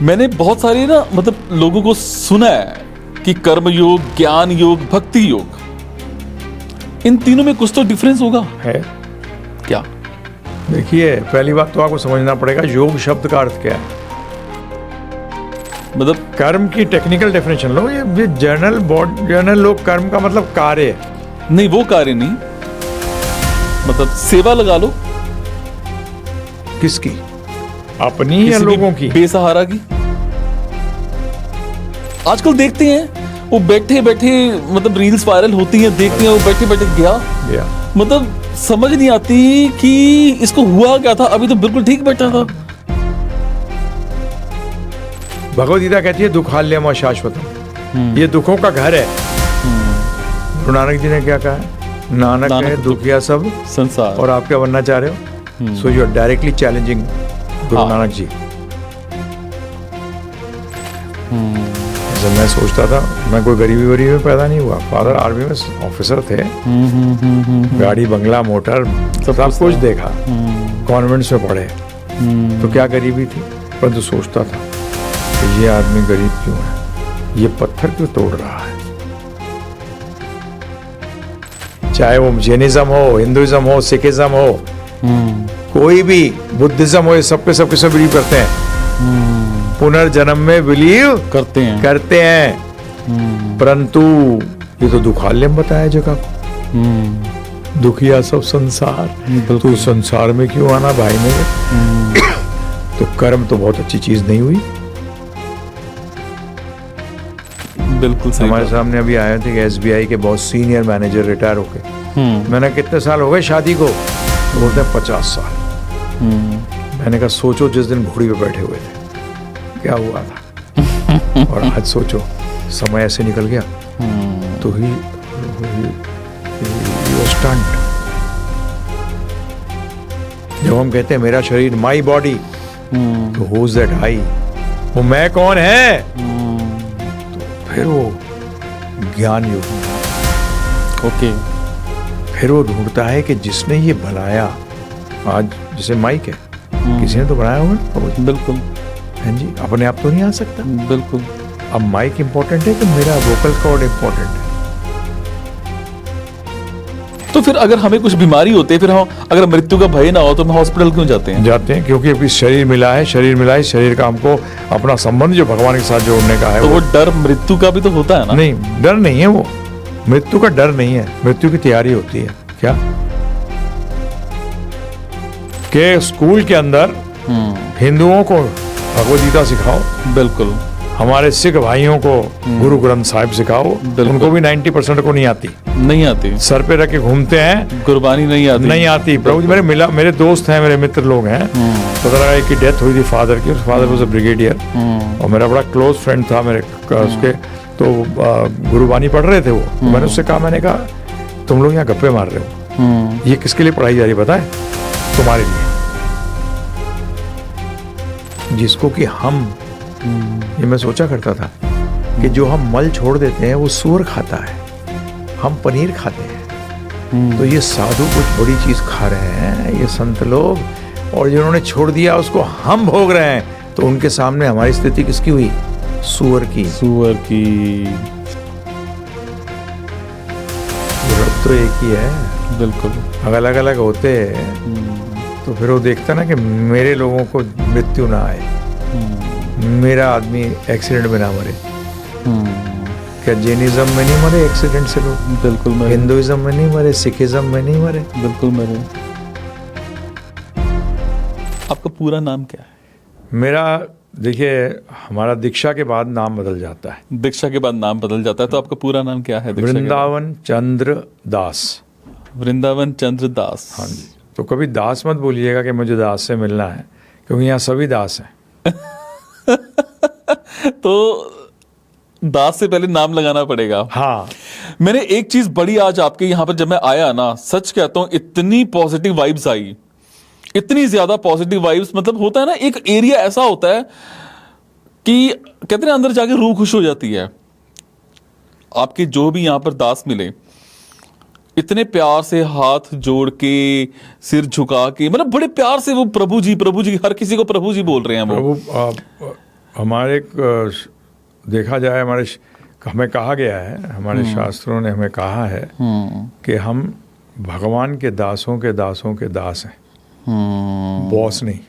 मैंने बहुत सारे ना मतलब लोगों को सुना है कि कर्म योग, ज्ञान योग, भक्ति योग, इन तीनों में कुछ तो डिफरेंस होगा। है। क्या? देखिए, पहली बात तो आपको समझना पड़ेगा योग शब्द का अर्थ क्या है। मतलब कर्म की टेक्निकल डेफिनेशन लो, ये जनरल लोग कर्म का मतलब कार्य है। नहीं, वो कार्य नहीं, मतलब सेवा लगा लो किसकी? अपनी या किसी भी लोगों की? बेसहारा की। आजकल देखते हैं वो बैठे बैठे मतलब रील्स वायरल होती हैं, देखते हैं वो बैठे बैठे गया, मतलब समझ नहीं आती कि इसको हुआ क्या था, अभी तो बिल्कुल ठीक बैठा था। भगवद गीता कहती है दुखाल्यम अशाश्वतम, ये दुखों का घर है। गुरु नानक जी ने क्या कहा है? नानक है दुखिया सब संसार, और आप क्या बनना चाह रहे हो? So you are directly challenging Guru Nanak जी। जब मैं सोचता था, मैं कोई गरीबी में पैदा नहीं हुआ। फादर आर्मी में ऑफिसर थे, गाड़ी बंगला मोटर सब कुछ देखा, कॉन्वेंट्स में पढ़े, तो क्या गरीबी थी। परंतु सोचता था कि ये आदमी गरीब क्यों है, ये पत्थर क्यों तोड़ रहा है। चाहे वो जैनिज्म हो, हिंदुइज्म हो, सिखिज्म हो, कोई भी, बुद्धिज्म हो, ये सब पे सब बिलीव करते हैं, पुनर्जन्म में बिलीव करते हैं। परंतु ये तो दुखाल्यम बताया जगह को, दुखिया सब संसार, तो संसार में क्यों आना भाई मेरे? तो कर्म तो बहुत अच्छी चीज नहीं हुई। बिल्कुल सही। हमारे सामने अभी आए थे कि SBI के बहुत सीनियर मैनेजर रिटायर होके। मैंने कितने साल हो गए शादी को? तो बोलते हैं 50 साल। मैंने कहा सोचो जिस दिन घोड़ी पे बैठे हुए थे क्या हुआ था, और आज सोचो समय ऐसे निकल गया। तो ही स्टंट। जब हम कहते हैं मेरा शरीर, माई बॉडी, तो हुज दैट आई, वो मैं कौन है? तो फिर वो ज्ञान योग। ओके। फिर वो ढूंढता है कि जिसने ये बनाया, आज जैसे माइक है, किसी ने तो बनाया होगा। बिल्कुल। हाँ जी, अपने आप तो नहीं आ सकता। बिल्कुल। अब माइक इंपॉर्टेंट है कि मेरा वोकल कॉर्ड इंपॉर्टेंट है? तो फिर अगर हमें कुछ बीमारी होती है, फिर हम अगर मृत्यु का भय ना हो तो हम हॉस्पिटल क्यों जाते हैं? जाते हैं क्योंकि अभी शरीर मिला है, शरीर मिला है, शरीर का हमको अपना संबंध जो भगवान के साथ जोड़ने का है। तो वो डर मृत्यु का भी तो होता है ना? नहीं, डर नहीं है वो, मृत्यु का डर नहीं है, मृत्यु की तैयारी होती है। क्या के स्कूल के अंदर हिंदुओं को भगवद गीता सिखाओ, बिल्कुल, हमारे सिख भाइयों को गुरु ग्रंथ साहिब सिखाओ, उनको भी 90% को नहीं आती, सर पे रख के घूमते हैं, गुरबानी नहीं आती। प्रभु जी मेरे दोस्त हैं, मेरे मित्र लोग हैं, पता लगा एक की डेथ हुई थी फादर की, फादर वाज अ ब्रिगेडियर, और मेरा बड़ा क्लोज फ्रेंड था मेरे उसके, तो गुरुबानी पढ़ रहे थे वो, तो मैंने उससे कहा, मैंने कहा तुम लोग यहाँ गप्पे मार रहे हो, ये किसके लिए पढ़ाई जा रही पता है? तुम्हारे लिए, जिसको कि हम, ये मैं सोचा करता था कि जो हम मल छोड़ देते हैं वो सूअर खाता है, हम पनीर खाते हैं, तो ये साधु कुछ बड़ी चीज खा रहे हैं, ये संत लोग, और जिन्होंने छोड़ दिया उसको हम भोग रहे हैं, तो उनके सामने हमारी स्थिति किसकी हुई? सूअर की। रब तो एक ही है, बिल्कुल, अगर अलग अलग होते तो फिर वो देखता ना कि मेरे लोगों को मृत्यु ना आए, मेरा आदमी एक्सीडेंट में ना मरे। क्या जैनिज्म में नहीं मरे एक्सीडेंट से लोग? बिल्कुल मरे। हिंदुइज्म में नहीं मरे, सिखिज्म में नहीं मरे? बिल्कुल मरे। आपका पूरा नाम क्या है? मेरा, देखिए, हमारा दीक्षा के बाद नाम बदल जाता है। दीक्षा के बाद नाम बदल जाता है, तो आपका पूरा नाम क्या है? वृंदावन चंद्र दास। वृंदावन चंद्र दास। हाँ जी। तो कभी दास मत बोलिएगा कि मुझे दास से मिलना है, क्योंकि यहाँ सभी दास हैं। तो दास से पहले नाम लगाना पड़ेगा। हाँ। मैंने एक चीज बड़ी आज आपके यहाँ पर जब मैं आया ना, सच कहता हूँ, इतनी पॉजिटिव वाइब्स आई, इतनी ज्यादा पॉजिटिव वाइब्स। मतलब होता है ना, एक एरिया ऐसा होता है कि कहते हैं अंदर जाके रूह खुश हो जाती है। आपके जो भी यहाँ पर दास मिले, इतने प्यार से हाथ जोड़ के, सिर झुका के, मतलब बड़े प्यार से वो प्रभु जी हर किसी को प्रभु जी बोल रहे हैं वो। हमारे देखा जाए हमें कहा गया है, हमारे शास्त्रों ने हमें कहा है कि हम भगवान के दासों के दासों के दास हैं, बॉस नहीं।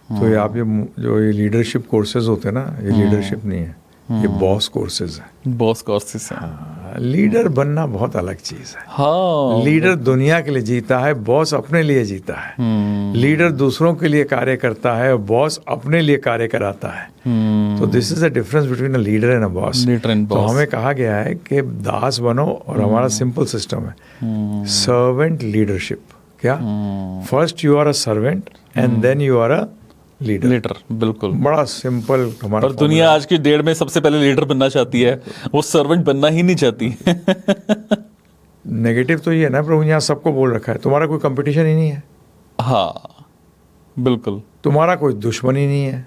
तो ये आप ये लीडरशिप कोर्सेज होते हैं ना, ये लीडरशिप नहीं है, ये बॉस कोर्सेज है। बॉस कोर्सेस हैं। लीडर बनना बहुत अलग चीज है। हाँ, लीडर दुनिया के लिए जीता है, बॉस अपने लिए जीता है। लीडर दूसरों के लिए कार्य करता है, बॉस अपने लिए कार्य कराता है। तो this is the difference between a leader and a boss. Leader and तो बॉस। हमें कहा गया है कि दास बनो, और हमारा सिंपल सिस्टम है सर्वेंट लीडरशिप। क्या? First you are a servant and then you are a leader. बिल्कुल। बड़ा सिंपल हमारा। पर दुनिया आज की डेट में सबसे पहले लीडर बनना चाहती है, वो सर्वेंट बनना ही नहीं चाहती। नेगेटिव तो ये है ना, प्रभु यहाँ सबको बोल रखा है तुम्हारा कोई कंपटीशन ही नहीं है, हाँ बिल्कुल। तुम्हारा कोई दुश्मन ही नहीं है।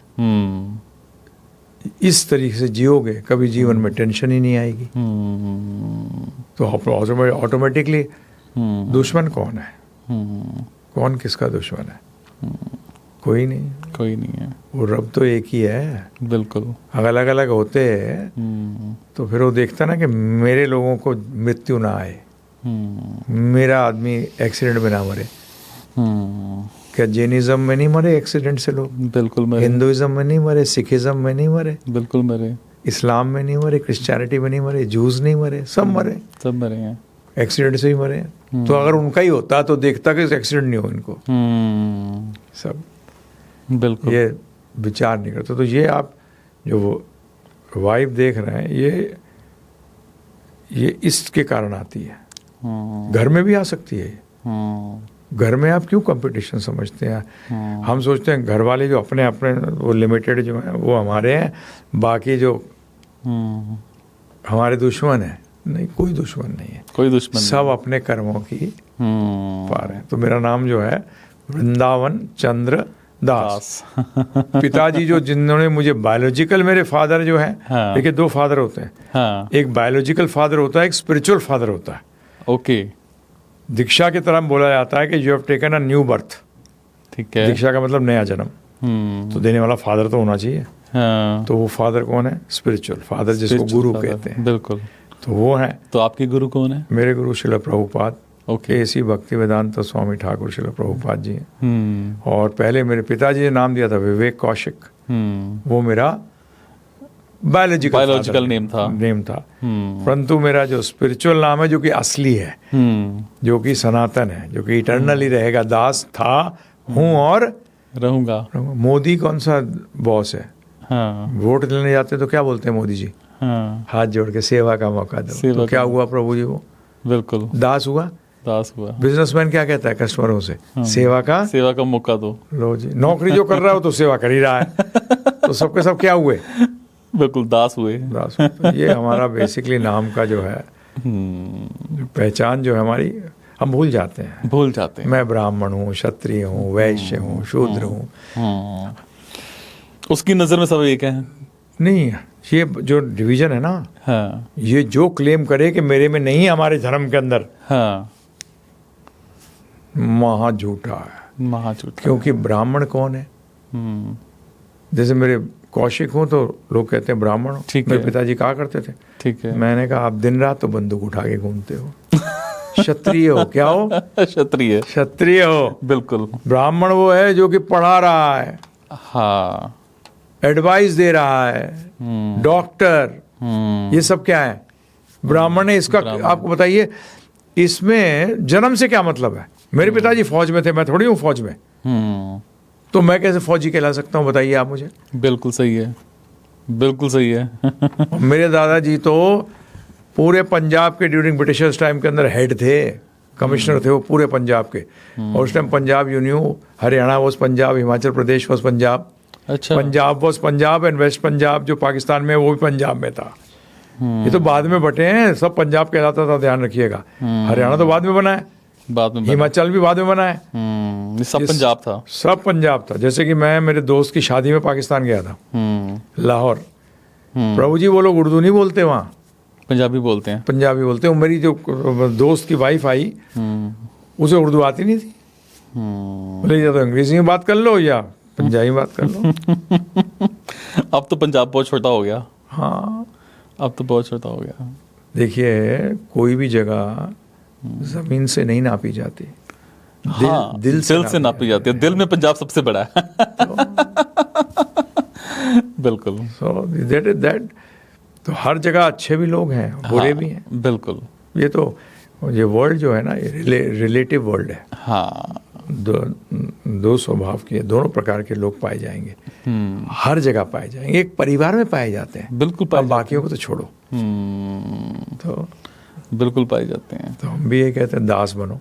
इस तरीके से जियोगे कभी जीवन में टेंशन ही नहीं आएगी। तो ऑटोमेटिकली दुश्मन कौन है? कौन किसका दुश्मन है? कोई नहीं। कोई नहीं है। वो रब तो एक ही है। बिल्कुल। अगर अलग अलग होते तो फिर वो देखता ना कि मेरे लोगों को मृत्यु ना आए, मेरा आदमी एक्सीडेंट में ना मरे। क्या जैनिज्म में नहीं मरे एक्सीडेंट से लोग? बिल्कुल मरे। हिंदुइज्म में नहीं मरे, सिखिज्म में नहीं मरे, बिल्कुल मरे। इस्लाम में नहीं मरे, क्रिश्चियनिटी में नहीं मरे, जूस नहीं मरे, सब मरे, सब मरे हैं। एक्सीडेंट से ही मरे। तो अगर उनका ही होता तो देखता कि एक्सीडेंट नहीं हो इनको। सब बिल्कुल। ये विचार नहीं करते। तो ये आप जो वाइब देख रहे हैं, ये इसके कारण आती है। घर में भी आ सकती है। घर में आप क्यों कंपटीशन समझते हैं? हम सोचते हैं घर वाले जो अपने अपने वो लिमिटेड जो हैं वो हमारे हैं, बाकी जो हमारे दुश्मन हैं, नहीं, कोई दुश्मन नहीं है। कोई दुश्मन नहीं। सब अपने कर्मों की पार है। तो मेरा नाम जो है वृंदावन चंद्र दास। पिताजी जो जिन्होंने मुझे बायोलॉजिकल, मेरे फादर जो है, हाँ। देखिए दो फादर होते हैं। हाँ। एक बायोलॉजिकल फादर होता है, एक स्पिरिचुअल फादर होता है। ओके। दीक्षा की तरह बोला जाता है कि you have taken a new birth. ठीक है। दीक्षा का मतलब नया जन्म। तो देने वाला फादर तो होना चाहिए। हाँ। तो वो फादर कौन है? स्पिरिचुअल फादर, जिसको गुरु कहते हैं। बिल्कुल। तो वो है। तो आपके गुरु कौन है? मेरे गुरु श्रील प्रभुपाद, ओके। ऐसी भक्ति वेदांत स्वामी ठाकुर श्रील प्रभुपाद जी हैं। और पहले मेरे पिताजी ने नाम दिया था विवेक कौशिक। वो मेरा बायोलॉजिकल नेम था। परंतु मेरा जो स्पिरिचुअल नाम है, जो कि असली है, जो कि सनातन है, जो कि इटर्नली रहेगा, दास था, हूँ और रहूंगा। मोदी कौन सा बॉस है? हाँ। वोट लेने जाते तो क्या बोलते हैं मोदी जी? हाँ। हाथ जोड़ के सेवा का मौका दो। तो क्या हुआ प्रभु जी? वो बिल्कुल दास हुआ। दास हुआ। बिजनेसमैन क्या कहता है कस्टमरों से? सेवा का मौका दो। लो जी, नौकरी जो कर रहा हो तो सेवा कर ही रहा है। तो सबके सब क्या हुए? बिल्कुल दास हुए। दास हुए। तो ये हमारा बेसिकली नाम का जो है पहचान जो है हमारी, हम भूल जाते हैं। मैं ब्राह्मण हूँ, क्षत्रिय हूँ, वैश्य हूँ, शूद्र हूँ। उसकी नजर में सब एक है। नहीं, ये जो डिवीजन है ना, हाँ। ये जो क्लेम करे कि मेरे में नहीं है, हमारे धर्म के अंदर, हाँ। महा झूठा है। महा झूठा। क्योंकि ब्राह्मण कौन है? जैसे मेरे कौशिक हूँ तो लोग कहते हैं ब्राह्मण हो। मेरे पिताजी कहा करते थे। ठीक है। मैंने कहा आप दिन रात तो बंदूक उठा के घूमते हो। क्षत्रिय हो। क्या हो? क्षत्रिय हो। बिल्कुल। ब्राह्मण वो है जो कि पढ़ा रहा है, हाँ, एडवाइस दे रहा है, डॉक्टर, ये सब क्या है? ब्राह्मण है। इसका आपको बताइए, इसमें जन्म से क्या मतलब है? मेरे पिताजी फौज में थे, मैं थोड़ी हूँ फौज में। तो मैं कैसे फौजी कहला सकता हूँ? बताइए आप मुझे। बिल्कुल सही है, बिल्कुल सही है। मेरे दादाजी तो पूरे पंजाब के ड्यूरिंग ब्रिटिशर्स टाइम के अंदर हेड थे, कमिश्नर थे वो पूरे पंजाब के। और उस time Punjab you knew, Haryana was Punjab, Himachal Pradesh was Punjab, अच्छा, Punjab was Punjab and west Punjab जो पाकिस्तान में वो भी पंजाब में था। ये तो बाद में बटे हैं, सब पंजाब कहलाता था, ध्यान रखिएगा। हरियाणा तो बाद में बना है, बाद में हिमाचल भी बाद में बना है। सब पंजाब था, सब पंजाब था। जैसे कि मैं मेरे दोस्त की शादी में पाकिस्तान गया था, लाहौर। प्रभु जी वो लोग उर्दू नहीं बोलते, वहाँ पंजाबी बोलते हैं। पंजाबी बोलते हैं। मेरी जो दोस्त की वाइफ आई, उसे उर्दू आती नहीं थी। बोले या तो अंग्रेजी में बात कर लो या पंजाबी में बात कर लो। अब तो पंजाब बहुत छोटा हो गया, हाँ, अब तो बहुत छोटा हो गया। देखिए कोई भी जगह जमीन से नहीं नापी जाती, हाँ, दिल से नापी जाती है। दिल में पंजाब सबसे बड़ा है। बिल्कुल। So that is that. तो हर जगह अच्छे भी लोग हैं, बुरे भी हैं। बिल्कुल। ये वर्ल्ड जो है ना, ये रिलेटिव वर्ल्ड है। हाँ, दो स्वभाव के, दोनों प्रकार के लोग पाए जाएंगे, हर जगह पाए जाएंगे। एक परिवार में पाए जाते हैं, बिल्कुल पाए अब बाकियों को तो छोड़ो। तो बिल्कुल पाए जाते हैं। तो हम भी ये कहते हैं, दास बनो।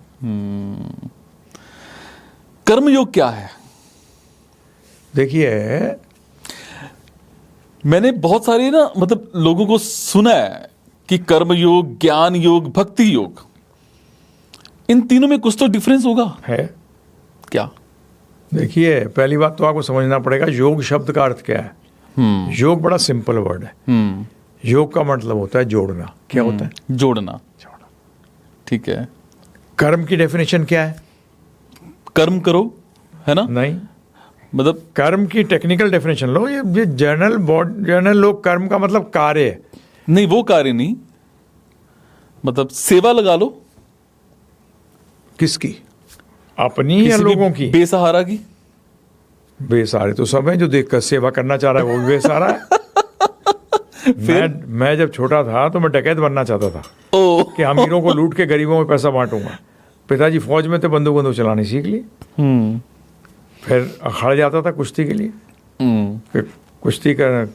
कर्मयोग क्या है? देखिए, मैंने बहुत सारे ना मतलब लोगों को सुना है कि कर्मयोग, ज्ञान योग, भक्ति योग, इन तीनों में कुछ तो डिफरेंस होगा। है। क्या? देखिए, पहली बात तो आपको समझना पड़ेगा योग शब्द का अर्थ क्या है। योग बड़ा सिंपल वर्ड है। योग का मतलब होता है जोड़ना। क्या होता है? जोड़ना। ठीक है। कर्म की डेफिनेशन क्या है? कर्म करो, है ना? नहीं, मतलब कर्म की टेक्निकल डेफिनेशन लो। ये जर्नल लोग कर्म का मतलब कार्य है। नहीं, वो कार्य नहीं, मतलब सेवा लगा लो। किसकी? अपनी या किसी भी लोगों की? बेसहारा की। बेसहारे तो सब हैं, जो देखकर सेवा करना चाह रहा है वो भी बेसहारा है। मैं जब छोटा था तो मैं डकैत बनना चाहता था कि अमीरों को लूट के गरीबों में पैसा बांटूंगा। पिताजी फौज में थे, बंदूक चलानी सीख ली। फिर अखाड़ जाता था कुश्ती के लिए। फिर कुश्ती कर,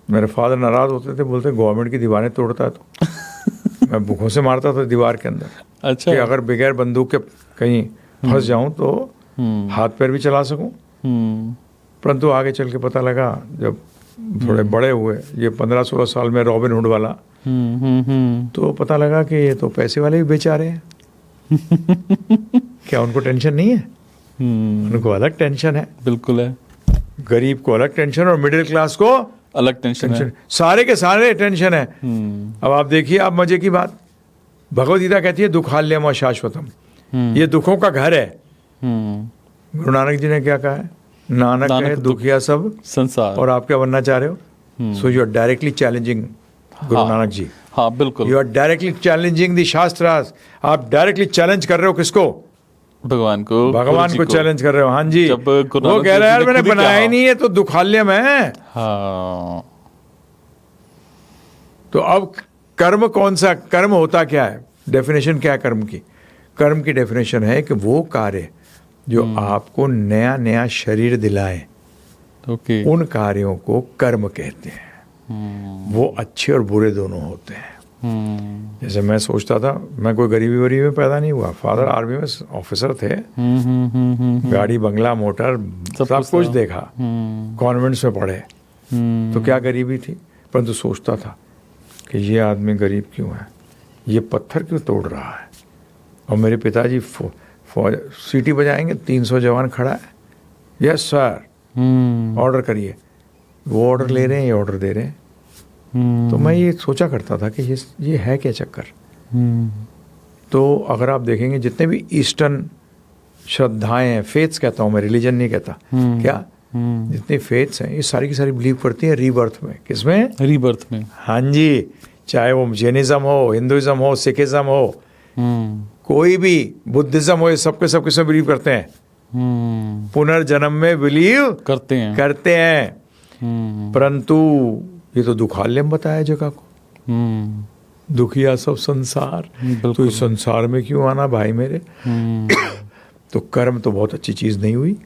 मेरे फादर नाराज होते थे, बोलते गवर्नमेंट की दीवारें तोड़ता है तो। मैं बुखों से मारता था दीवार के अंदर। अच्छा। कि अगर बगैर बंदूक के कहीं फंस जाऊं तो हाथ पैर भी चला सकूं। परंतु आगे चल के पता लगा, जब थोड़े बड़े हुए, ये 15-16 साल में रॉबिन हुड वाला, तो पता लगा कि ये तो पैसे वाले भी बेचारे हैं। क्या उनको टेंशन नहीं है? उनको अलग टेंशन है। बिल्कुल है। गरीब को अलग टेंशन और मिडिल क्लास को अलग टेंशन है। सारे के सारे टेंशन है। अब आप देखिए, आप मजे की बात, भगवद गीता कहती है दुखाल्यम शाश्वतम, ये दुखों का घर है। गुरु नानक जी ने क्या कहा है? नानक है दुखिया सब संसार। और आप क्या बनना चाह रहे हो? So you are directly challenging Guru Nanak ji. हाँ, बिल्कुल। You are directly challenging the shastras. आप डायरेक्टली चैलेंज कर रहे हो किसको? भगवान को। भगवान को चैलेंज कर रहे हो। हाँ जी। जब वो कह रहा है यार मैंने बनाया ही नहीं है, तो दुखाल्यम है। हाँ। तो अब कर्म कौन सा? कर्म होता क्या है? डेफिनेशन क्या है कर्म की? कर्म की डेफिनेशन है कि वो कार्य जो आपको नया नया शरीर दिलाए, ओके, उन कार्यों को कर्म कहते हैं। वो अच्छे और बुरे दोनों होते हैं। जैसे मैं सोचता था, मैं कोई गरीबी वरीबी में पैदा नहीं हुआ। फादर आर्मी में ऑफिसर थे, गाड़ी बंगला मोटर सब कुछ देखा, कॉन्वेंट्स में पढ़े, तो क्या गरीबी थी। परंतु सोचता था कि ये आदमी गरीब क्यों है, ये पत्थर क्यों तोड़ रहा है। और मेरे पिताजी फौज सीटी बजाएंगे, 300 जवान खड़ा है, यस सर, ऑर्डर करिए। वो ऑर्डर ले रहे हैं, ये ऑर्डर दे रहे हैं। तो मैं ये सोचा करता था कि ये है क्या चक्कर। तो अगर आप देखेंगे जितने भी ईस्टर्न श्रद्धाएं हैं, फेथ्स कहता हूँ मैं, रिलीजन नहीं कहता, क्या जितने फेथ्स हैं ये सारी की सारी बिलीव करती हैं रीबर्थ में। किसमें? रीबर्थ में। हाँ जी। चाहे वो जैनिज्म हो, हिंदुइज्म हो, सिखिज्म हो, कोई भी, बुद्धिज्म हो, ये सबके सब बिलीव करते हैं। पुनर्जन्म में बिलीव करते हैं। परंतु ये तो दुखाल्यम बताया जगह को, दुखिया सब संसार। तो इस संसार में क्यों आना भाई मेरे? तो कर्म तो बहुत अच्छी चीज नहीं हुई।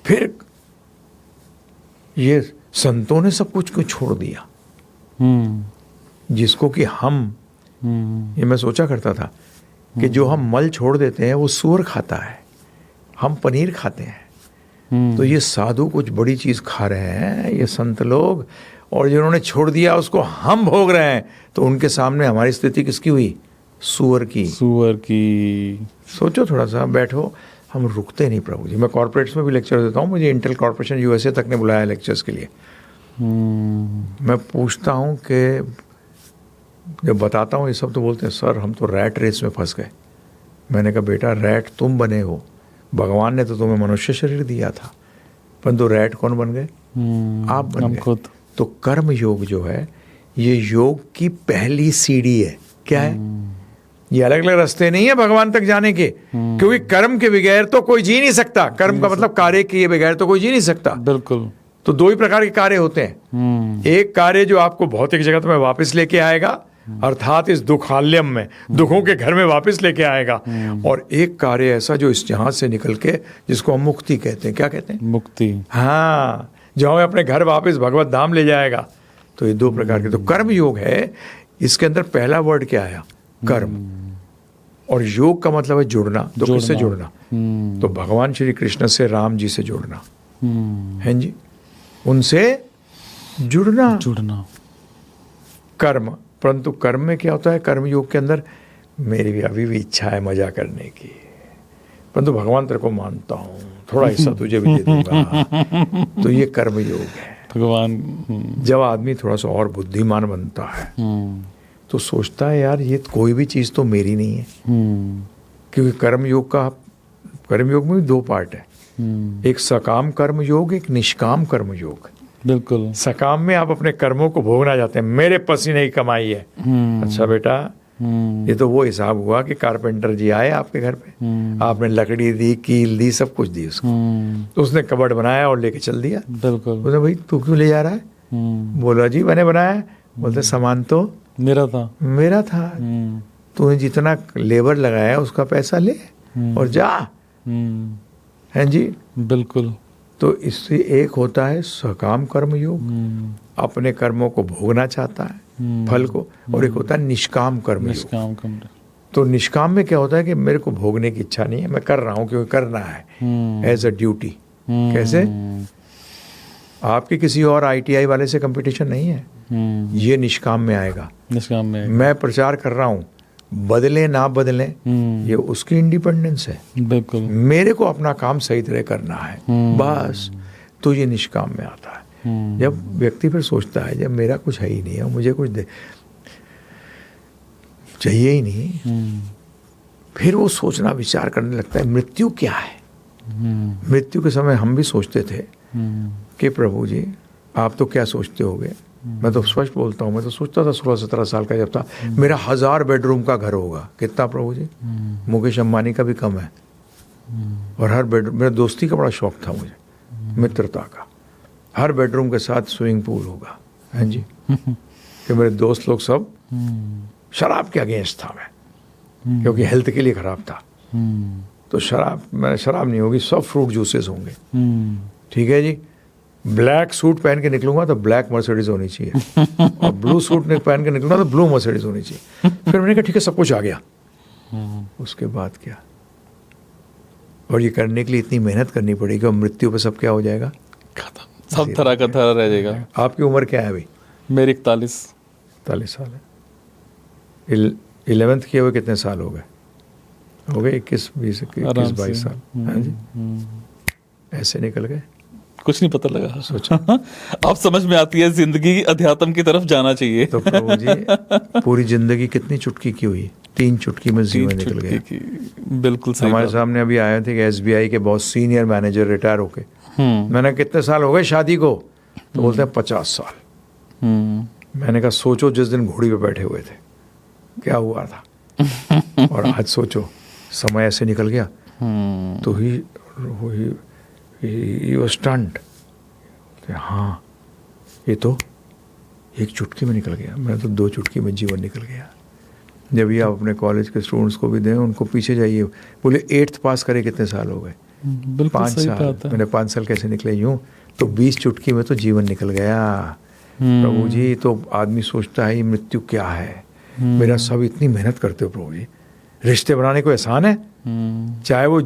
फिर ये संतों ने सब कुछ क्यों छोड़ दिया, जिसको कि हम, ये मैं सोचा करता था कि जो हम मल छोड़ देते हैं वो सूअर खाता है, हम पनीर खाते हैं। तो ये साधु कुछ बड़ी चीज खा रहे हैं, ये संत लोग, और जिन्होंने छोड़ दिया उसको हम भोग रहे हैं। तो उनके सामने हमारी स्थिति किसकी हुई? सूअर की। सोचो थोड़ा सा, बैठो, हम रुकते नहीं प्रभु जी। मैं कॉर्पोरेट्स में भी लेक्चर देता हूँ, मुझे इंटेल कॉर्पोरेशन यूएसए तक ने बुलाया लेक्चर्स के लिए। मैं पूछता हूँ कि जब बताता हूँ ये सब, तो बोलते हैं सर हम तो रैट रेस में फंस गए। मैंने कहा बेटा, रैट तुम बने हो, भगवान ने तो तुम्हें मनुष्य शरीर दिया था, परंतु रैट कौन बन गए? आप बन हम गए। खुद। तो कर्म योग जो है ये योग की पहली सीढ़ी है। क्या है? ये अलग अलग रास्ते नहीं है भगवान तक जाने के, क्योंकि कर्म के बगैर तो कोई जी नहीं सकता। कर्म का मतलब कार्य किए बगैर तो कोई जी नहीं सकता। बिल्कुल। तो दो ही प्रकार के कार्य होते हैं। एक कार्य जो आपको भौतिक जगत में वापस लेके आएगा, अर्थात इस दुखालयम में, दुखों के घर में वापस लेके आएगा, और एक कार्य ऐसा जो इस जहाज से निकल के, जिसको हम मुक्ति कहते हैं। क्या कहते हैं? मुक्ति। हाँ, जो हमें अपने घर वापस भगवत धाम ले जाएगा। तो ये दो प्रकार के तो कर्म योग है। इसके अंदर पहला वर्ड क्या आया? कर्म। और योग का मतलब है जुड़ना। तो किससे जुड़ना? तो भगवान श्री कृष्ण से, राम जी से जुड़ना है जी, उनसे जुड़ना कर्म। परंतु कर्म में क्या होता है? कर्म योग के अंदर मेरी भी अभी भी इच्छा है मजा करने की, परंतु भगवान तेरे को मानता हूँ, थोड़ा हिस्सा तुझे भी दे दूंगा। तो ये कर्म योग है। भगवान। जब आदमी थोड़ा सा और बुद्धिमान बनता है तो सोचता है यार ये कोई भी चीज़ तो मेरी नहीं है। क्योंकि कर्म योग में भी दो पार्ट है। एक सकाम कर्म योग, एक निष्काम कर्म योग। बिल्कुल। सकाम में आप अपने कर्मों को भोगना चाहते हैं, मेरे पसीने की कमाई है। अच्छा बेटा, ये तो वो हिसाब हुआ कि कारपेंटर जी आए आपके घर पे, आपने लकड़ी दी, कील दी, सब कुछ दी उसको, तो उसने कबर्ड बनाया और लेके चल दिया। बिल्कुल। बोले भाई तू क्यों ले जा रहा है? बोला जी मैंने बनाया। बोलते सामान तो मेरा था। तूने जितना लेबर लगाया उसका पैसा ले और जा। हैं जी। बिल्कुल। तो इससे एक होता है सकाम कर्म योग, अपने कर्मों को भोगना चाहता है फल को, और एक होता है निष्काम कर्म योग। तो निष्काम में क्या होता है कि मेरे को भोगने की इच्छा नहीं है, मैं कर रहा हूं क्योंकि करना है एज अ ड्यूटी। कैसे? आपकी किसी और ITI वाले से कंपटीशन नहीं है, ये निष्काम में आएगा। निष्काम में मैं प्रचार कर रहा हूं, बदले ना बदले ये उसकी इंडिपेंडेंस है। बिल्कुल। मेरे को अपना काम सही तरह करना है बस। तो ये निष्काम में आता है। जब व्यक्ति फिर सोचता है जब मेरा कुछ है ही नहीं है, मुझे कुछ चाहिए ही नहीं, फिर वो सोचना विचार करने लगता है मृत्यु क्या है। मृत्यु के समय हम भी सोचते थे कि प्रभु जी आप तो क्या सोचते होगे। मैं तो स्पष्ट बोलता हूँ, मैं तो सोचता था 16-17 साल का जब था, मेरा 1000 बेडरूम का घर होगा। कितना प्रभु जी? मुकेश अंबानी का भी कम है। और हर बेडरूम, मेरा दोस्ती का बड़ा शौक था मुझे, मित्रता का। हर बेडरूम के साथ स्विमिंग पूल होगा। हैं जी। कि मेरे दोस्त लोग सब, शराब के अगेंस्ट था मैं, क्योंकि हेल्थ के लिए खराब था। तो शराब नहीं होगी, सब फ्रूट जूसेस होंगे। ठीक है जी। ब्लैक सूट पहन के निकलूंगा तो ब्लैक मर्सिडीज होनी चाहिए, और ब्लू सूट पहन के निकलूंगा तो ब्लू मर्सिडीज होनी चाहिए। फिर मैंने कहा ठीक है, सब कुछ आ गया। उसके बाद क्या? और ये करने के लिए इतनी मेहनत करनी पड़ेगी, और मृत्यु पे सब क्या हो जाएगा? खत्म। सब तरह का तरह रह जाएगा। आपकी उम्र क्या है अभी? मेरी 41 साल है। 11th किए हुए कितने साल हो गए? 21, 20, 21, 22 साल। हाँ जी। ऐसे निकल गए, कुछ नहीं पता लगा। सोचा। अब समझ में आती है जिंदगी अध्यात्म की तरफ जाना चाहिए। तो प्रभु जी पूरी जिंदगी कितनी चुटकी की हुई? 3 चुटकी में जीवन निकल गया। बिल्कुल सही। हमारे सामने अभी आए थे कि SBI के बहुत सीनियर मैनेजर रिटायर होके, मैंने कितने साल हो गए शादी को? तो बोलते हैं 50 साल। मैंने कहा सोचो जिस दिन घोड़ी पे बैठे हुए थे क्या हुआ था, और आज सोचो समय ऐसे निकल गया। तो ही स्टंट। हाँ, ये तो एक चुटकी में निकल गया। मैं तो 2 चुटकी में जीवन निकल गया। जब ये आप अपने कॉलेज के स्टूडेंट्स को भी दें, उनको पीछे जाइए, बोले 8th पास करे कितने साल हो गए? 5 साल। मैंने 5 साल कैसे निकले? यूं। तो 20 चुटकी में तो जीवन निकल गया। प्रभु जी तो आदमी सोचता है ये मृत्यु क्या है? मेरा सब इतनी मेहनत करते हो प्रभु जी, रिश्ते बनाने को आसान है? चाहे वो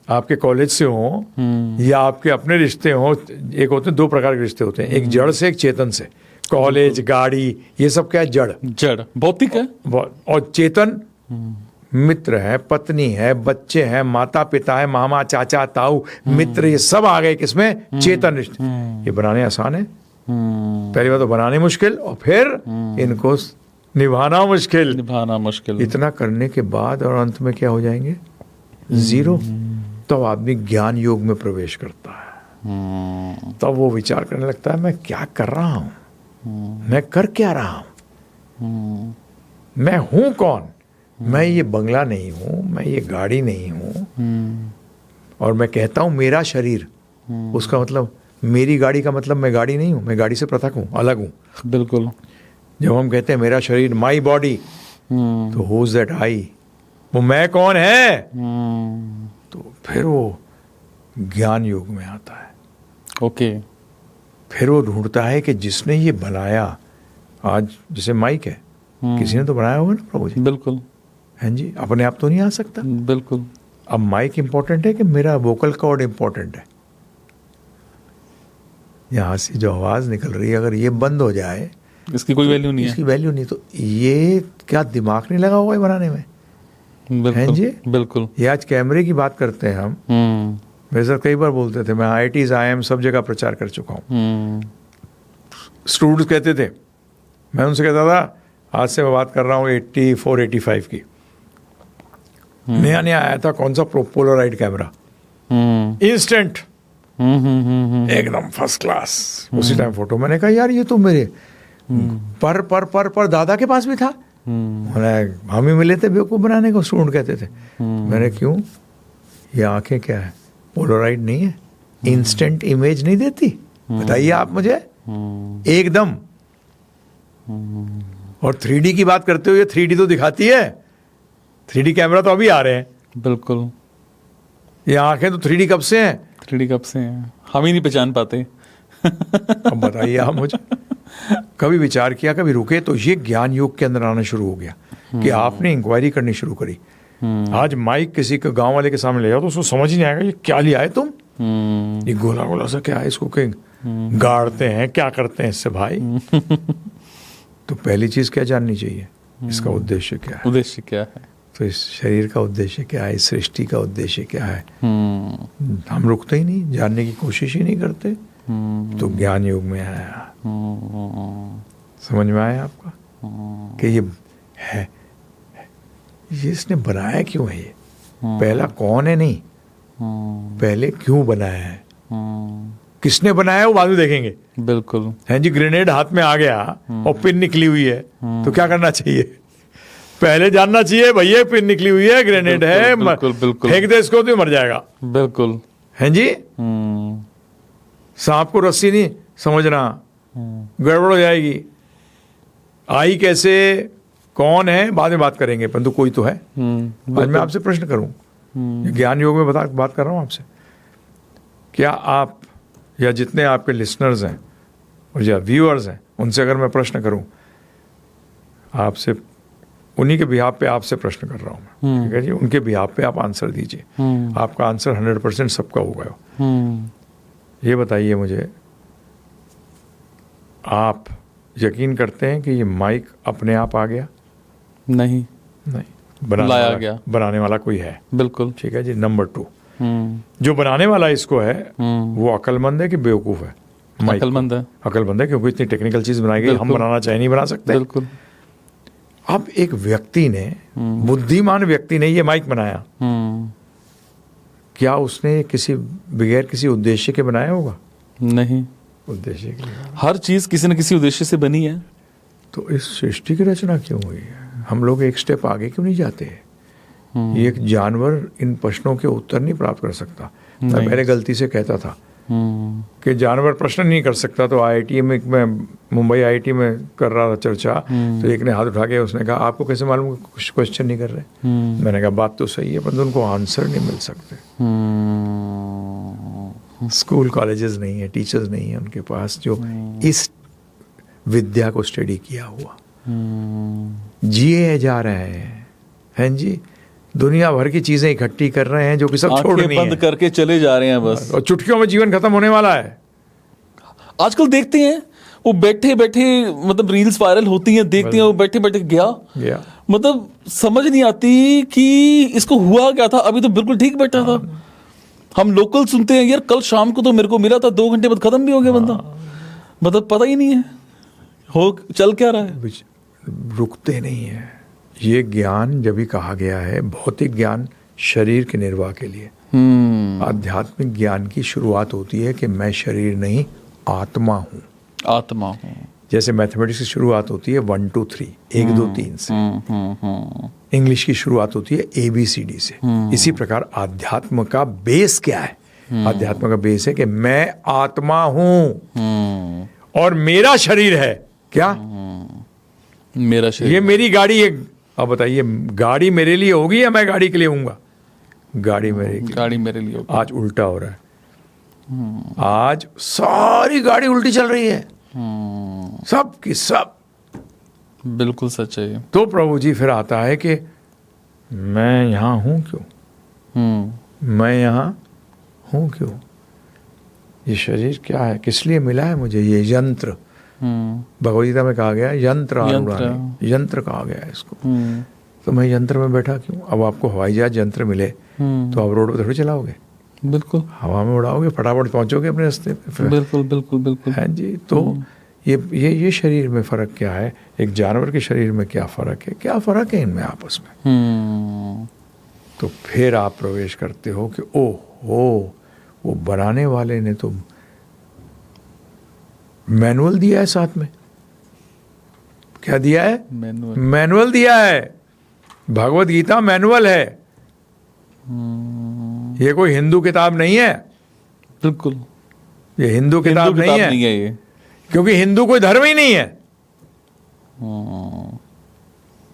आपके कॉलेज से हो या आपके अपने रिश्ते हो। एक होते हैं 2 प्रकार के रिश्ते होते हैं, एक जड़ से, एक चेतन से। कॉलेज, गाड़ी, ये सब क्या है? जड़ भौतिक है। और चेतन मित्र है, पत्नी है, बच्चे हैं, माता पिता है, मामा चाचा ताऊ मित्र, ये सब आ गए किसमें? चेतन रिश्ते। ये बनाने आसान है? पहली बात तो बनाने मुश्किल, और फिर इनको निभाना मुश्किल। इतना करने के बाद और अंत में क्या हो जाएंगे? 0। तो आदमी ज्ञान योग में प्रवेश करता है। तब वो विचार करने लगता है मैं क्या कर रहा हूँ, मैं कर क्या रहा हूँ, मैं हूँ कौन। मैं ये बंगला नहीं हूँ, मैं ये गाड़ी नहीं हूँ, और मैं कहता हूँ मेरा शरीर, उसका मतलब मेरी गाड़ी का मतलब मैं गाड़ी नहीं हूँ, मैं गाड़ी से पृथक हूँ, अलग हूँ। बिल्कुल। जब हम कहते हैं मेरा शरीर, माई बॉडी, तो हु इज दैट आई, वो मैं कौन है। तो फिर वो ज्ञान योग में आता है। ओके। फिर वो ढूंढता है कि जिसने ये बनाया, आज जैसे माइक है, किसी ने तो बनाया होगा ना प्रभु जी। बिल्कुल। हैं जी, अपने आप तो नहीं आ सकता। बिल्कुल। अब माइक इंपॉर्टेंट है कि मेरा वोकल कॉर्ड इंपॉर्टेंट है। यहाँ से जो आवाज निकल रही है, अगर ये बंद हो जाए, इसकी कोई वैल्यू नहीं है। इसकी वैल्यू नहीं। तो ये क्या दिमाग नहीं लगा हुआ है बनाने में। बिल्कुल। हैं जी। बिल्कुल। ये आज कैमरे की बात करते हैं हम। मेरे साथ कई बार बोलते थे, मैं IITs IIM सब जगह प्रचार कर चुका हूँ। स्टूडेंट्स कहते थे, मैं उनसे कहता था, आज से मैं बात कर रहा हूँ 84-85 की, नया नया आया था कौन सा पोलराइड कैमरा, इंस्टेंट, एकदम फर्स्ट क्लास, उसी टाइम फोटो। मैंने कहा यार ये तो मेरे पर दादा के पास भी था। हम ही मिले थे बेवकूफ बनाने को, स्टूडेंट कहते थे। मैंने क्यों, ये आंखें क्या है, पोलराइड नहीं है, इंस्टेंट इमेज नहीं देती, बताइए आप मुझे, एकदम। और 3D की बात करते हो, ये 3D तो दिखाती है, 3D कैमरा तो अभी आ रहे हैं। बिल्कुल। ये आंखें तो 3D कब से हैं, 3D कब से हैं, हम ही नहीं पहचान पाते। अब बताइए आप मुझे। कभी विचार किया, कभी रुके, तो ये ज्ञान योग के अंदर आना शुरू हो गया कि आपने इंक्वायरी करनी शुरू करी। आज माइक किसी के गांव वाले के सामने ले जाओ तो उसको समझ ही नहीं आएगा ये क्या लिया है तुम, ये गोला गोला सा क्या है, इसको कहीं गाड़ते हैं, क्या करते हैं इससे भाई। तो पहली चीज क्या जाननी चाहिए, इसका उद्देश्य क्या है, उद्देश्य क्या है। तो इस शरीर का उद्देश्य क्या है, इस सृष्टि का उद्देश्य क्या है। हम रुकते ही नहीं, जानने की कोशिश ही नहीं करते। तो ज्ञान योग में आया, समझ में आया आपका कि ये है, ये इसने बनाया क्यों है, ये पहला कौन है नहीं, पहले क्यों बनाया है, किसने बनाया वो बाद में देखेंगे। बिल्कुल। हैं जी, ग्रेनेड हाथ में आ गया और पिन निकली हुई है, तो क्या करना चाहिए, पहले जानना चाहिए भैया पिन निकली हुई है, ग्रेनेड है, बिल्कुल, बिल्कुल। फेंक दे इसको तो मर जाएगा। बिल्कुल। हैं जी। सांप को रस्सी नहीं समझना, गड़बड़ हो जाएगी। आई कैसे, कौन है, बाद में बात करेंगे, परंतु कोई तो है। आज मैं आपसे प्रश्न करूं, ज्ञान योग में बात कर रहा हूं आपसे, क्या आप या जितने आपके लिसनर्स हैं और या व्यूअर्स हैं, उनसे अगर मैं प्रश्न करूं, आपसे उन्हीं के बिहाफ पे आपसे प्रश्न कर रहा हूं मैं, ठीक है जी, उनके बिहाफ पे आप आंसर दीजिए। आपका आंसर 100% सबका होगा। ये बताइए मुझे, आप यकीन करते हैं कि ये माइक अपने आप आ गया? नहीं, लाया गया, बनाने वाला कोई है। बिल्कुल। ठीक है जी। नंबर 2, जो बनाने वाला इसको है वो अकलमंद है कि बेवकूफ है? अकलमंद है। अकलमंद है, क्योंकि इतनी टेक्निकल चीज बनाई गई, हम बनाना चाहे नहीं बना सकते। बिल्कुल। अब एक व्यक्ति ने, बुद्धिमान व्यक्ति ने ये माइक बनाया, क्या उसने किसी बगैर किसी उद्देश्य के बनाया होगा? नहीं, उद्देश्य के लिए। हर चीज किसी न किसी उद्देश्य से बनी है। तो इस सृष्टि की रचना क्यों हुई है? हम लोग एक स्टेप आगे क्यों नहीं जाते? ये एक जानवर इन प्रश्नों के उत्तर नहीं प्राप्त कर सकता। मैं पहले गलती से कहता था कि जानवर प्रश्न नहीं कर सकता, तो IIT में, मैं मुंबई IIT में कर रहा था चर्चा, तो एक ने हाथ उठा के उसने कहा आपको कैसे मालूम कुछ क्वेश्चन नहीं कर रहे? मैंने कहा बात तो सही है, पर उनको आंसर नहीं मिल सकते। स्कूल कॉलेजेस नहीं है, टीचर्स नहीं है उनके पास जो इस विद्या को स्टडी किया हुआ, जिए जा रहे हैं जी, दुनिया भर की चीजें इकट्ठी कर रहे हैं जो कि सब छोड़नी बंद है, करके चले जा रहे हैं बस, और चुटकियों में जीवन खत्म होने वाला है। आजकल देखते हैं वो बैठे बैठे, मतलब रील्स वायरल होती हैं, देखते हैं वो बैठे बैठे गया, मतलब समझ नहीं आती कि इसको हुआ क्या था। अभी तो बिल्कुल ठीक बैठा था। हम लोकल सुनते हैं यार, कल शाम को तो मेरे को मिला था, 2 घंटे बाद खत्म भी हो गया बंदा, मतलब पता ही नहीं है हो चल क्या रहा है। रुकते नहीं है। ये ज्ञान जब भी कहा गया है, भौतिक ज्ञान शरीर के निर्वाह के लिए, आध्यात्मिक ज्ञान की शुरुआत होती है कि मैं शरीर नहीं आत्मा हूँ। आत्मा हूँ। जैसे मैथमेटिक्स की शुरुआत होती है 1 2 3 1 2 3 से, इंग्लिश की शुरुआत होती है ABCD से। इसी प्रकार आध्यात्म का बेस क्या है? आध्यात्म का बेस है कि मैं आत्मा हूं और मेरा शरीर है। क्या? मेरा शरीर, ये मेरी गाड़ी है। अब बताइए, गाड़ी मेरे लिए होगी या मैं गाड़ी के लिए हूँगा? गाड़ी मेरे लिए। गाड़ी मेरे लिए होगी। आज उल्टा हो रहा है। आज सारी गाड़ी उल्टी चल रही है, सब की सब। बिल्कुल सच है ये। तो प्रभु जी फिर आता है कि मैं यहाँ हूँ क्यों? मैं यहाँ हूँ क्यों? ये शरीर क्या है? किस लिए मिला है मुझे? ये यंत्र, भगवद गीता में कहा गया है यंत्र आरूढ़ानि, यंत्र कहा गया है इसको। तो मैं यंत्र में बैठा क्यों? अब आपको हवाई जहाज यंत्र मिले तो आप रोड पर थोड़ी चलाओगे, बिल्कुल हवा में उड़ाओगे, फटाफट पहुंचोगे अपने रास्ते पे। बिल्कुल बिल्कुल बिल्कुल। है जी। तो ये शरीर में फर्क क्या है? एक जानवर के शरीर में क्या फर्क है? क्या फर्क है इनमें आपस में? तो फिर आप प्रवेश करते हो कि ओह, वो बनाने वाले ने तो मैनुअल दिया है साथ में। क्या दिया है? मैनुअल दिया है। भगवत गीता मैनुअल है। ये कोई हिंदू किताब नहीं है। बिल्कुल, ये हिंदू किताब नहीं है ये, क्योंकि हिंदू कोई धर्म ही नहीं है।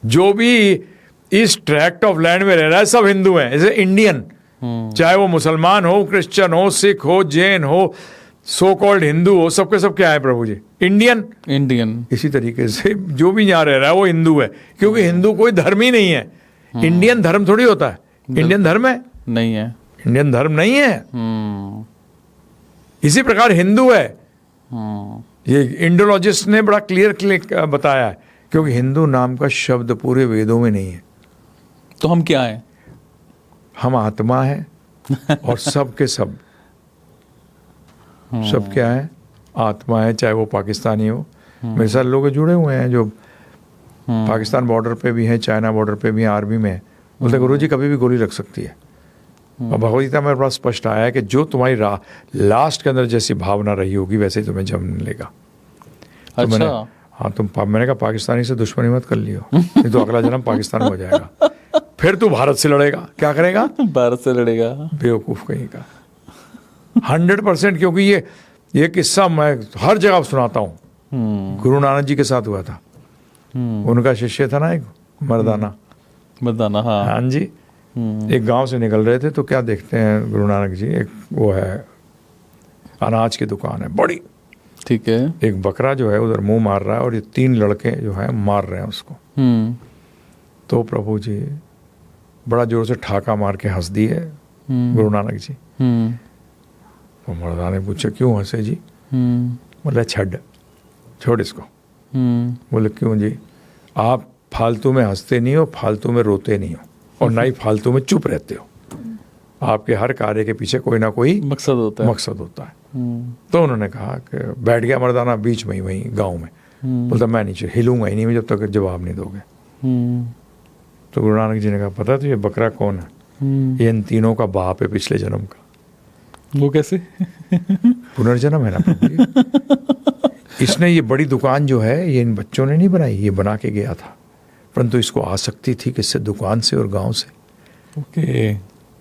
जो भी इस ट्रैक्ट ऑफ लैंड में रह रहा है सब हिंदू हैं। जैसे इंडियन, चाहे वो मुसलमान हो, क्रिश्चियन हो, सिख हो, जैन हो, सो कॉल्ड हिंदू हो, सबके सब क्या है प्रभु जी? इंडियन। इसी तरीके से जो भी यहाँ रह रहा है वो हिंदू है, क्योंकि हिंदू कोई धर्म ही नहीं है। इंडियन धर्म थोड़ी होता है। इंडियन धर्म है? नहीं है। इंडियन धर्म नहीं है। इसी प्रकार हिंदू है। ये इंडोलॉजिस्ट ने बड़ा क्लियर बताया है, क्योंकि हिंदू नाम का शब्द पूरे वेदों में नहीं है। तो हम क्या हैं? हम आत्मा है और सब के सब क्या है? आत्मा है। चाहे वो पाकिस्तानी हो, मेरे साथ लोग जुड़े हुए हैं जो पाकिस्तान बॉर्डर पे भी हैं, चाइना बॉर्डर पे भी हैं, आर्मी में। बोलते गुरु जी कभी भी गोली लग सकती है। और भगवद गीता में बड़ा स्पष्ट आया है कि जो तुम्हारी लास्ट के अंदर जैसी भावना रही होगी वैसे ही तुम्हें जन्म मिलेगा। तो अच्छा। मैंने कहा पाकिस्तानी से दुश्मनी मत कर लियो, नहीं तो अगला जन्म पाकिस्तान में हो जाएगा। फिर तू भारत से लड़ेगा। क्या करेगा? भारत से लड़ेगा। बेवकूफ कहीं का। 100%। क्योंकि ये किस्सा मैं हर जगह सुनाता हूँ। गुरु नानक जी के साथ हुआ था। उनका शिष्य था ना एक मर्दाना। हाँ जी। एक गांव से निकल रहे थे तो क्या देखते हैं गुरु नानक जी, एक वो है अनाज की दुकान है बड़ी, ठीक है। एक बकरा जो है उधर मुंह मार रहा है और ये 3 लड़के जो है मार रहे हैं उसको। तो प्रभु जी बड़ा जोर से ठाका मार के हंस दिए गुरु नानक जी। तो मर्दाना ने पूछा क्यों हंसे जी? बोला छोड़ इसको। बोले क्यों जी? आप फालतू में हंसते नहीं हो, फालतू में रोते नहीं हो, और ना ही फालतू में चुप रहते हो। आपके हर कार्य के पीछे कोई ना कोई मकसद होता है। तो उन्होंने कहा कि बैठ गया मर्दाना बीच में ही वहीं गांव में। बोलता मैं नीचे हिलूंगा ही नहीं मैं जब तक जवाब नहीं दोगे। तो गुरु नानक जी ने कहा पता तुझे बकरा कौन है? ये इन तीनों का बाप है पिछले जन्म का। वो कैसे? पुनर्जन्म है ना प्रभु जी। इसने ये बड़ी दुकान जो है ये इन बच्चों ने नहीं बनाई, ये बना के गया था, परंतु इसको आसक्ति थी किससे? दुकान से और गांव से। ओके।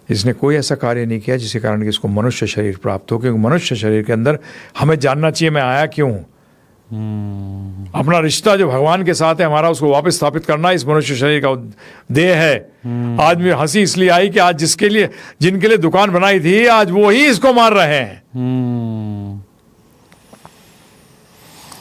इसने कोई ऐसा कार्य नहीं किया जिसके कारण कि इसको मनुष्य शरीर प्राप्त हो, क्योंकि मनुष्य शरीर के अंदर हमें जानना चाहिए मैं आया क्यों हूं। अपना रिश्ता जो भगवान के साथ है हमारा उसको वापस स्थापित करना इस मनुष्य शरीर का देह है। आज मेरी हंसी इसलिए आई कि आज जिनके लिए दुकान बनाई थी आज वो ही इसको मार रहे हैं।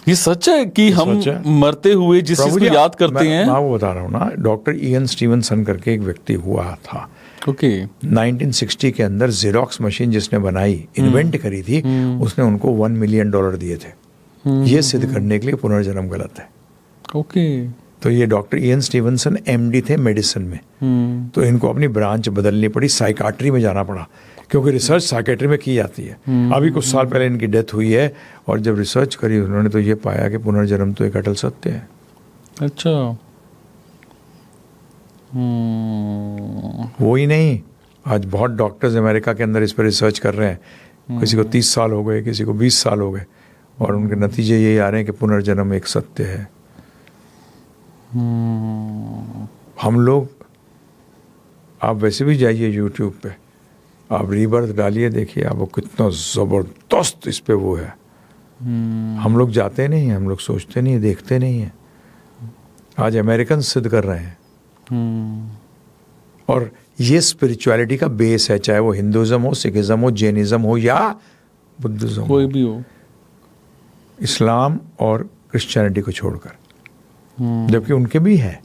ये सच है कि हम मरते हुए जिस चीज को याद करते हैं। मैं वो बता रहा हूँ ना, डॉक्टर इयन स्टीवनसन करके एक व्यक्ति हुआ था। ओके। 1960 के अंदर जेरोक्स मशीन जिसने बनाई, इन्वेंट करी थी, उसने उनको $1 मिलियन दिए थे। ये सिद्ध करने के लिए पुनर्जन्म गलत है। ओके। तो ये डॉक्टर इयन स्टीवनसन MD थे मेडिसिन में। तो इनको अपनी ब्रांच बदलनी पड़ी, साइकाट्री में जाना पड़ा, क्योंकि रिसर्च साइकेट्री में की जाती है। अभी कुछ साल पहले इनकी डेथ हुई है और जब रिसर्च करी उन्होंने तो ये पाया कि पुनर्जन्म तो एक अटल सत्य है। अच्छा। वो ही नहीं, आज बहुत डॉक्टर्स अमेरिका के अंदर इस पर रिसर्च कर रहे हैं। किसी को 30 साल हो गए, किसी को 20 साल हो गए, और उनके नतीजे यही आ रहे हैं कि पुनर्जन्म एक सत्य है। हम लोग, आप वैसे भी जाइए यूट्यूब पे, आप रीबर्थ डालिए, देखिए आप, वो कितना ज़बरदस्त इस पे वो है। हम लोग जाते नहीं हैं, हम लोग सोचते नहीं हैं, देखते नहीं हैं। आज अमेरिकन सिद्ध कर रहे हैं। और ये स्पिरिचुअलिटी का बेस है, चाहे वो हिंदुज़म हो, सिखिज़म हो, जैनिज़्म हो या बुद्धिज़्म हो, कोई भी हो, इस्लाम और क्रिश्चियनिटी को छोड़कर, जबकि उनके भी है।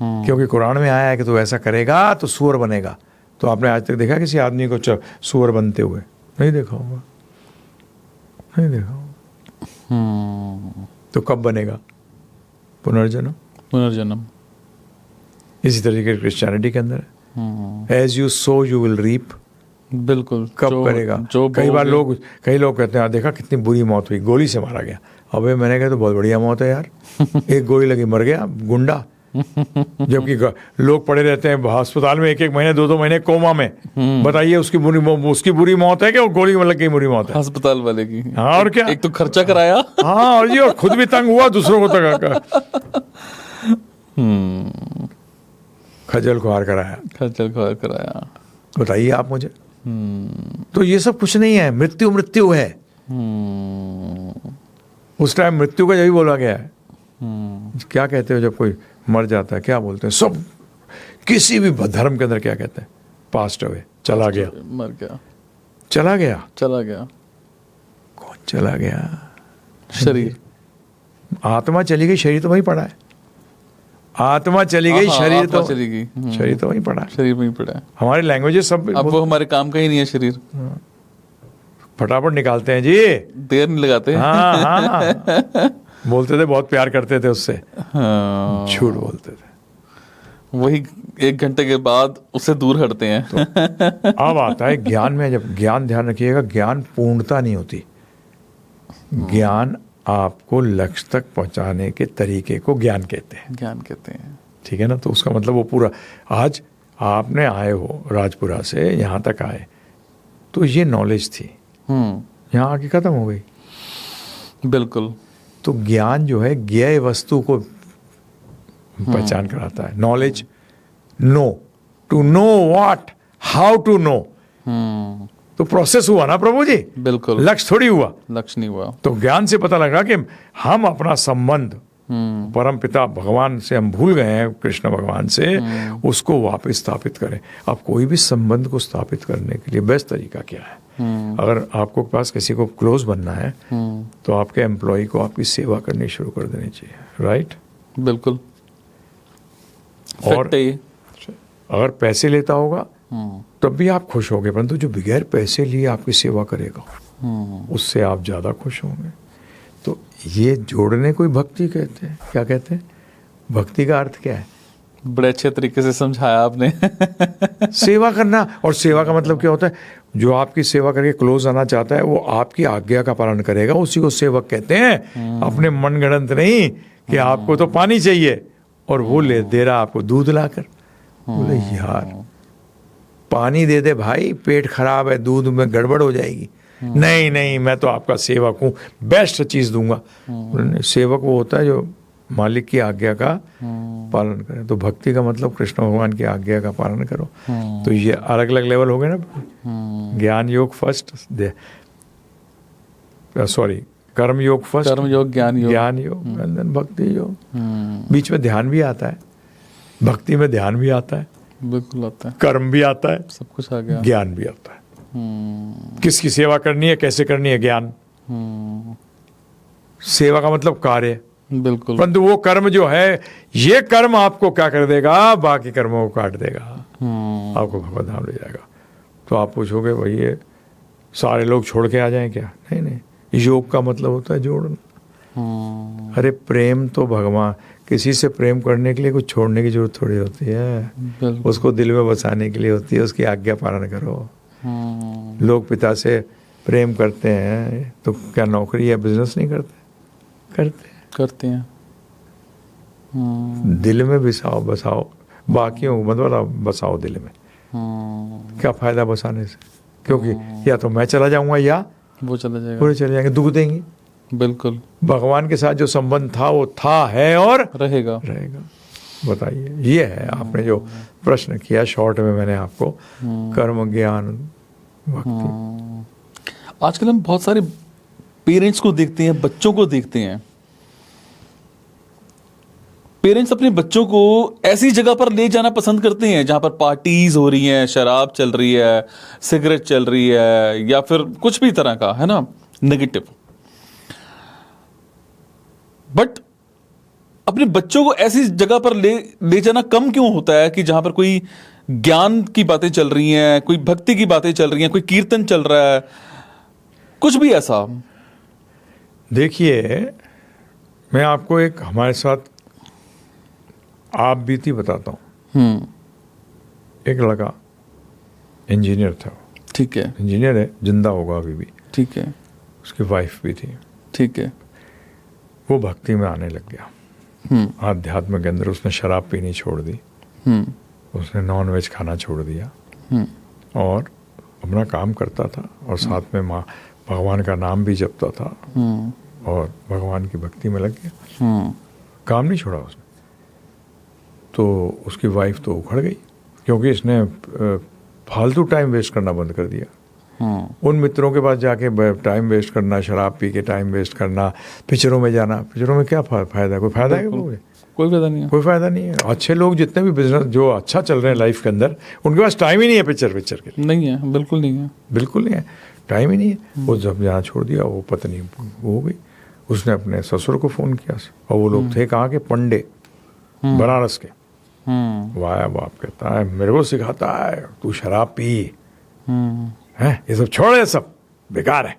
क्योंकि कुरान में आया है कि तू ऐसा करेगा तो सूअर बनेगा। तो आपने आज तक देखा किसी आदमी को सूअर बनते हुए? नहीं देखा होगा, नहीं देखा होगा। तो कब बनेगा? पुनर्जन्म। पुनर्जन्म इसी तरीके से क्रिश्चियनिटी के अंदर है, as you sow you will reap. बिल्कुल। कब करेगा? कई लोग कहते हैं, देखा कितनी बुरी मौत हुई, गोली से मारा गया। अबे मैंने कहा तो बहुत बढ़िया मौत है यार, एक गोली लगी मर गया गुंडा। जबकि लोग पड़े रहते हैं अस्पताल में 1-1 महीने 2-2 महीने कोमा में। बताइए उसकी बुरी मौत है कि वो गोली में लग गई बुरी मौत है? अस्पताल वाले की। हाँ, और क्या, एक तो खर्चा कराया। हाँ, और जी, और खुद भी तंग हुआ, दूसरों को तंग खजल खुआर कराया। बताइए आप मुझे। तो ये सब कुछ नहीं है, मृत्यु है। उस टाइम मृत्यु का यही बोला गया है। क्या कहते हो जब कोई मर जाता है, क्या बोलते हैं सब? किसी भी धर्म के अंदर क्या कहते हैं? पास्ट अवे, चला गया, मर गया, चला गया। चला गया। कौन चला गया? शरीर। आत्मा चली गई, शरीर तो वहीं पड़ा है। आत्मा चली गई, शरीर तो चली गई, शरीर तो वहीं पड़ा है। शरीर वहीं पड़ा है। हमारी लैंग्वेजेस सब अब वो हमारे काम का ही नहीं है शरीर। फटाफट निकालते हैं जी, देर नहीं लगाते। हाँ। बोलते थे बहुत प्यार करते थे उससे, झूठ बोलते थे। वही 1 घंटे के बाद उससे दूर हटते हैं। तो अब आता है ज्ञान में। जब ज्ञान, ध्यान रखिएगा, ज्ञान पूर्णता नहीं होती। ज्ञान आपको लक्ष्य तक पहुंचाने के तरीके को ज्ञान कहते हैं। ठीक है ना? तो उसका मतलब वो पूरा, आज आपने आए हो राजपुरा से यहाँ तक आए, तो ये नॉलेज थी, यहाँ आके खत्म हो गई। बिल्कुल। तो ज्ञान जो है ज्ञेय वस्तु को पहचान कराता है। Knowledge, to know what, how to know. तो प्रोसेस हुआ ना प्रभु जी। बिल्कुल। लक्ष्य थोड़ी हुआ, लक्ष्य नहीं हुआ। तो ज्ञान से पता लगा कि हम अपना संबंध परम पिता भगवान से हम भूल गए हैं, कृष्ण भगवान से, उसको वापस स्थापित करें। अब कोई भी संबंध को स्थापित करने के लिए बेस्ट तरीका क्या है? अगर आपको पास किसी को क्लोज बनना है, तो आपके एम्प्लॉय को आपकी सेवा करनी शुरू कर देनी चाहिए। राइट? बिल्कुल। और अगर पैसे लेता होगा तब भी आप खुश होंगे, परंतु जो बगैर पैसे लिए आपकी सेवा करेगा, उससे आप ज्यादा खुश होंगे। तो ये जोड़ने को ही भक्ति कहते हैं। क्या कहते हैं? भक्ति का अर्थ क्या है? बड़े अच्छे तरीके से समझाया आपने। सेवा करना। और सेवा का मतलब क्या होता है? जो आपकी सेवा करके क्लोज आना चाहता है, वो आपकी आज्ञा का पालन करेगा, उसी को सेवक कहते हैं। अपने मनगढ़ंत नहीं कि आपको तो पानी चाहिए और वो दे रहा आपको दूध लाकर। बोले यार पानी दे दे भाई, पेट खराब है, दूध में गड़बड़ हो जाएगी। नहीं, मैं तो आपका सेवक हूँ, बेस्ट चीज दूंगा। सेवक वो होता है जो मालिक की आज्ञा का पालन करे। तो भक्ति का मतलब कृष्ण भगवान की आज्ञा का पालन करो। तो ये अलग अलग लेवल हो गए ना। ज्ञान योग फर्स्ट, सॉरी कर्म योग फर्स्ट, कर्म योग, ज्ञान योग, भक्ति योग। बीच में ध्यान भी आता है, भक्ति में ध्यान भी आता है, बिल्कुल आता है, कर्म भी आता है, सब कुछ आ गया, ज्ञान भी आता है। किसकी सेवा करनी है, कैसे करनी है, ज्ञान। सेवा का मतलब कार्य, बिल्कुल। परंतु वो कर्म जो है, ये कर्म आपको क्या कर देगा? बाकी कर्मों को काट देगा, आपको भगवत धाम ले जाएगा। तो आप पूछोगे भाई ये सारे लोग छोड़ के आ जाएं क्या? नहीं, योग का मतलब होता है जोड़ना। अरे प्रेम तो भगवान, किसी से प्रेम करने के लिए कुछ छोड़ने की जरूरत थोड़ी होती है, उसको दिल में बसाने के लिए होती है। उसकी आज्ञा पालन करो। लोग पिता से प्रेम करते हैं तो क्या नौकरी या बिजनेस नहीं करते? करते हैं। दिल में बसाओ, बाकियों को मतलब बसाओ दिल में। क्या फायदा बसाने से, क्योंकि या तो मैं चला जाऊंगा या वो चला जाएगा, पूरे चले जाएंगे, दुख देंगे। बिल्कुल भगवान के साथ जो संबंध था वो था, है और रहेगा। रहेगा। बताइए, ये है आपने जो प्रश्न किया, शॉर्ट में मैंने आपको कर्म ज्ञान भक्ति। आजकल हम बहुत सारे पेरेंट्स को देखते हैं, बच्चों को देखते हैं, पेरेंट्स अपने बच्चों को ऐसी जगह पर ले जाना पसंद करते हैं जहां पर पार्टीज हो रही हैं, शराब चल रही है, सिगरेट चल रही है, या फिर कुछ भी तरह का, है ना, नेगेटिव। बट अपने बच्चों को ऐसी जगह पर ले जाना कम क्यों होता है कि जहां पर कोई ज्ञान की बातें चल रही हैं, कोई भक्ति की बातें चल रही हैं, कोई कीर्तन चल रहा है, कुछ भी ऐसा। देखिए, मैं आपको एक हमारे साथ आप बीती बताता हूँ। एक लड़का इंजीनियर था, ठीक है, इंजीनियर है, जिंदा होगा अभी भी, ठीक है, उसकी वाइफ भी थी, ठीक है, वो भक्ति में आने लग गया, आध्यात्म के अंदर। उसने शराब पीनी छोड़ दी, उसने नॉन वेज खाना छोड़ दिया, और अपना काम करता था, और साथ में माँ भगवान का नाम भी जपता था, और भगवान की भक्ति में लग गया। काम नहीं छोड़ा उसने। तो उसकी वाइफ तो उखड़ गई, क्योंकि इसने फालतू टाइम वेस्ट करना बंद कर दिया। उन मित्रों के पास जाके टाइम वेस्ट करना, शराब पी के टाइम वेस्ट करना, पिक्चरों में जाना। पिक्चरों में क्या फायदा है? कोई फायदा है? कोई फायदा नहीं है, कोई फायदा नहीं है। अच्छे लोग जितने भी बिजनेस जो अच्छा चल रहे हैं लाइफ के अंदर, उनके पास टाइम ही नहीं है पिक्चर के लिए। नहीं है, बिल्कुल नहीं है, बिल्कुल नहीं है, टाइम ही नहीं है। वो जब जाना छोड़ दिया, वो पत्नी हो गई। उसने अपने ससुर को फोन किया, और वो लोग थे कहाँ के? पंडे, बनारस के। वाह बाप कहता है, मेरे को सिखाता है तू शराब पी है, ये सब छोड़, ये सब बेकार है।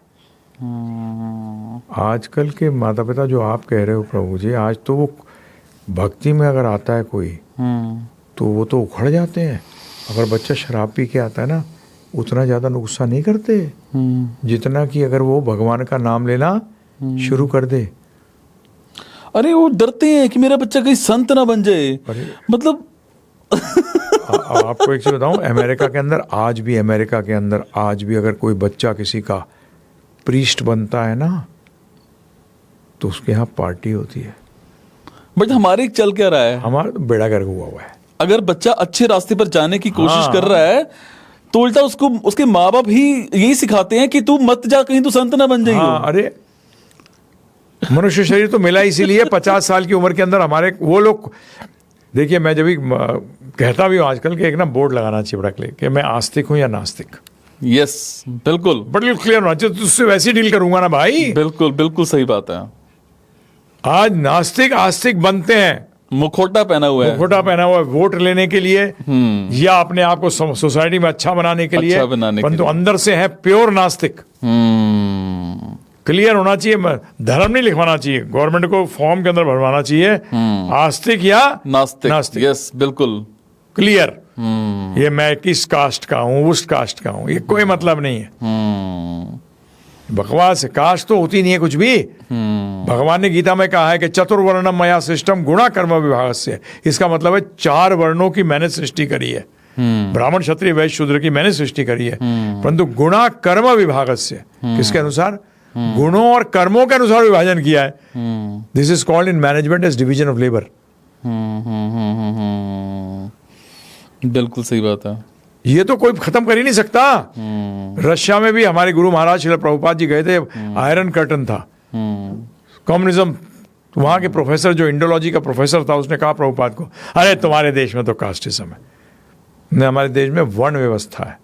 आजकल के माता पिता जो आप कह रहे हो प्रभु जी, आज तो वो भक्ति में अगर आता है कोई, तो वो तो उखड़ जाते हैं। अगर बच्चा शराब पी के आता है ना, उतना ज्यादा गुस्सा नहीं करते जितना कि अगर वो भगवान का नाम लेना शुरू कर दे। अरे वो डरते हैं कि मेरा बच्चा कहीं संत ना बन जाए, मतलब आपको एक चीज बताऊं, अमेरिका के अंदर आज भी अगर कोई बच्चा किसी का प्रीस्ट बनता है ना, तो उसके यहाँ पार्टी होती है। बट हमारे चल क्या रहा है, हमारा तो बेड़ा गर्क हुआ है। अगर बच्चा अच्छे रास्ते पर जाने की कोशिश कर रहा है, तो उल्टा उसको उसके माँ बाप ही यही सिखाते हैं कि तू मत जा, कहीं तू संत ना बन जाइए। अरे मनुष्य शरीर तो मिला इसीलिए 50 साल की उम्र के अंदर हमारे वो लोग। देखिए, मैं जब भी कहता भी हूँ आजकल के एक ना बोर्ड लगाना चाहिए बड़ा क्लियर, कि मैं आस्तिक हूँ या नास्तिक। यस, बिल्कुल, बड़ा क्लियर होना चाहिए। तुझसे वैसे डील करूंगा ना भाई। बिल्कुल बिल्कुल सही बात है। आज नास्तिक आस्तिक बनते हैं, मुखोटा पहना हुआ है, मुखोटा पहना हुआ है, वोट लेने के लिए या अपने आप को सोसाइटी में अच्छा बनाने के लिए, परंतु अंदर से है प्योर नास्तिक। क्लियर होना चाहिए, धर्म नहीं लिखवाना चाहिए, गवर्नमेंट को फॉर्म के अंदर भरवाना चाहिए, आस्तिक या नास्तिक। यस, बिल्कुल क्लियर। ये मैं किस कास्ट का हूँ, उस कास्ट का हूँ, ये कोई मतलब नहीं है। बकवास है। कास्ट तो होती नहीं है कुछ भी। भगवान ने गीता में कहा है कि चतुर्वर्णम मया सृष्टम गुणा कर्म विभागस्य। इसका मतलब है 4 वर्णों की मैंने सृष्टि करी है। ब्राह्मण क्षत्रिय वैश्य शूद्र की मैंने सृष्टि करी है, परंतु गुणा कर्म विभागस्य, किसके अनुसार? गुणों और कर्मों के अनुसार विभाजन किया है। This is called in management as division of labour. बिल्कुल सही बात है। ये तो कोई खत्म कर ही नहीं सकता। रशिया में भी हमारे गुरु महाराज श्रील प्रभुपाद जी गए थे, आयरन कर्टन था, कम्युनिज्म। वहां के प्रोफेसर जो इंडोलॉजी का प्रोफेसर था, उसने कहा प्रभुपाद को, अरे तुम्हारे देश में तो कास्टिज्म है, नहीं हमारे देश में वर्ण व्यवस्था है।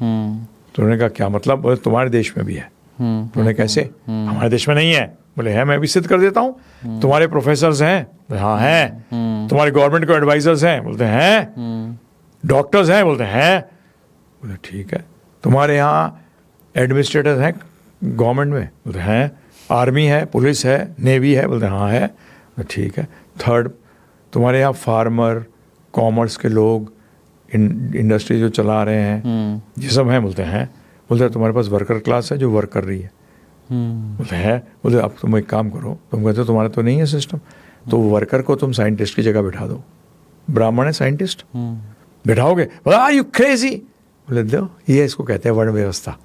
तो उन्होंने कहा क्या मतलब? बोले तुम्हारे देश में भी है। तो उन्होंने कैसे? हमारे देश में नहीं है। बोले है, मैं भी सिद्ध कर देता हूँ। तुम्हारे प्रोफेसर्स हैं? हाँ हैं। तुम्हारे गवर्नमेंट को एडवाइजर्स हैं? बोलते हैं। डॉक्टर्स हैं? बोलते हैं। बोले ठीक है। तुम्हारे यहाँ एडमिनिस्ट्रेटर्स हैं गवर्नमेंट में? बोलते हैं। आर्मी है, पुलिस है, नेवी है? बोलते हाँ है। ठीक है। थर्ड, तुम्हारे यहाँ फार्मर, कॉमर्स के लोग, इंडस्ट्री जो चला रहे हैं, ये सब हैं? बोलते हैं। बोलते हैं तुम्हारे पास वर्कर क्लास है जो वर्क कर रही है? बोलते हैं। बोलते अब तुम एक काम करो, तुम कहते हो तुम्हारा तो नहीं है सिस्टम, तो वर्कर को तुम साइंटिस्ट की जगह बिठा दो। ब्राह्मण है साइंटिस्ट, बिठाओगे, आर यू क्रेजी, बोले दो, ये इसको कहते हैं वर्ण व्यवस्था,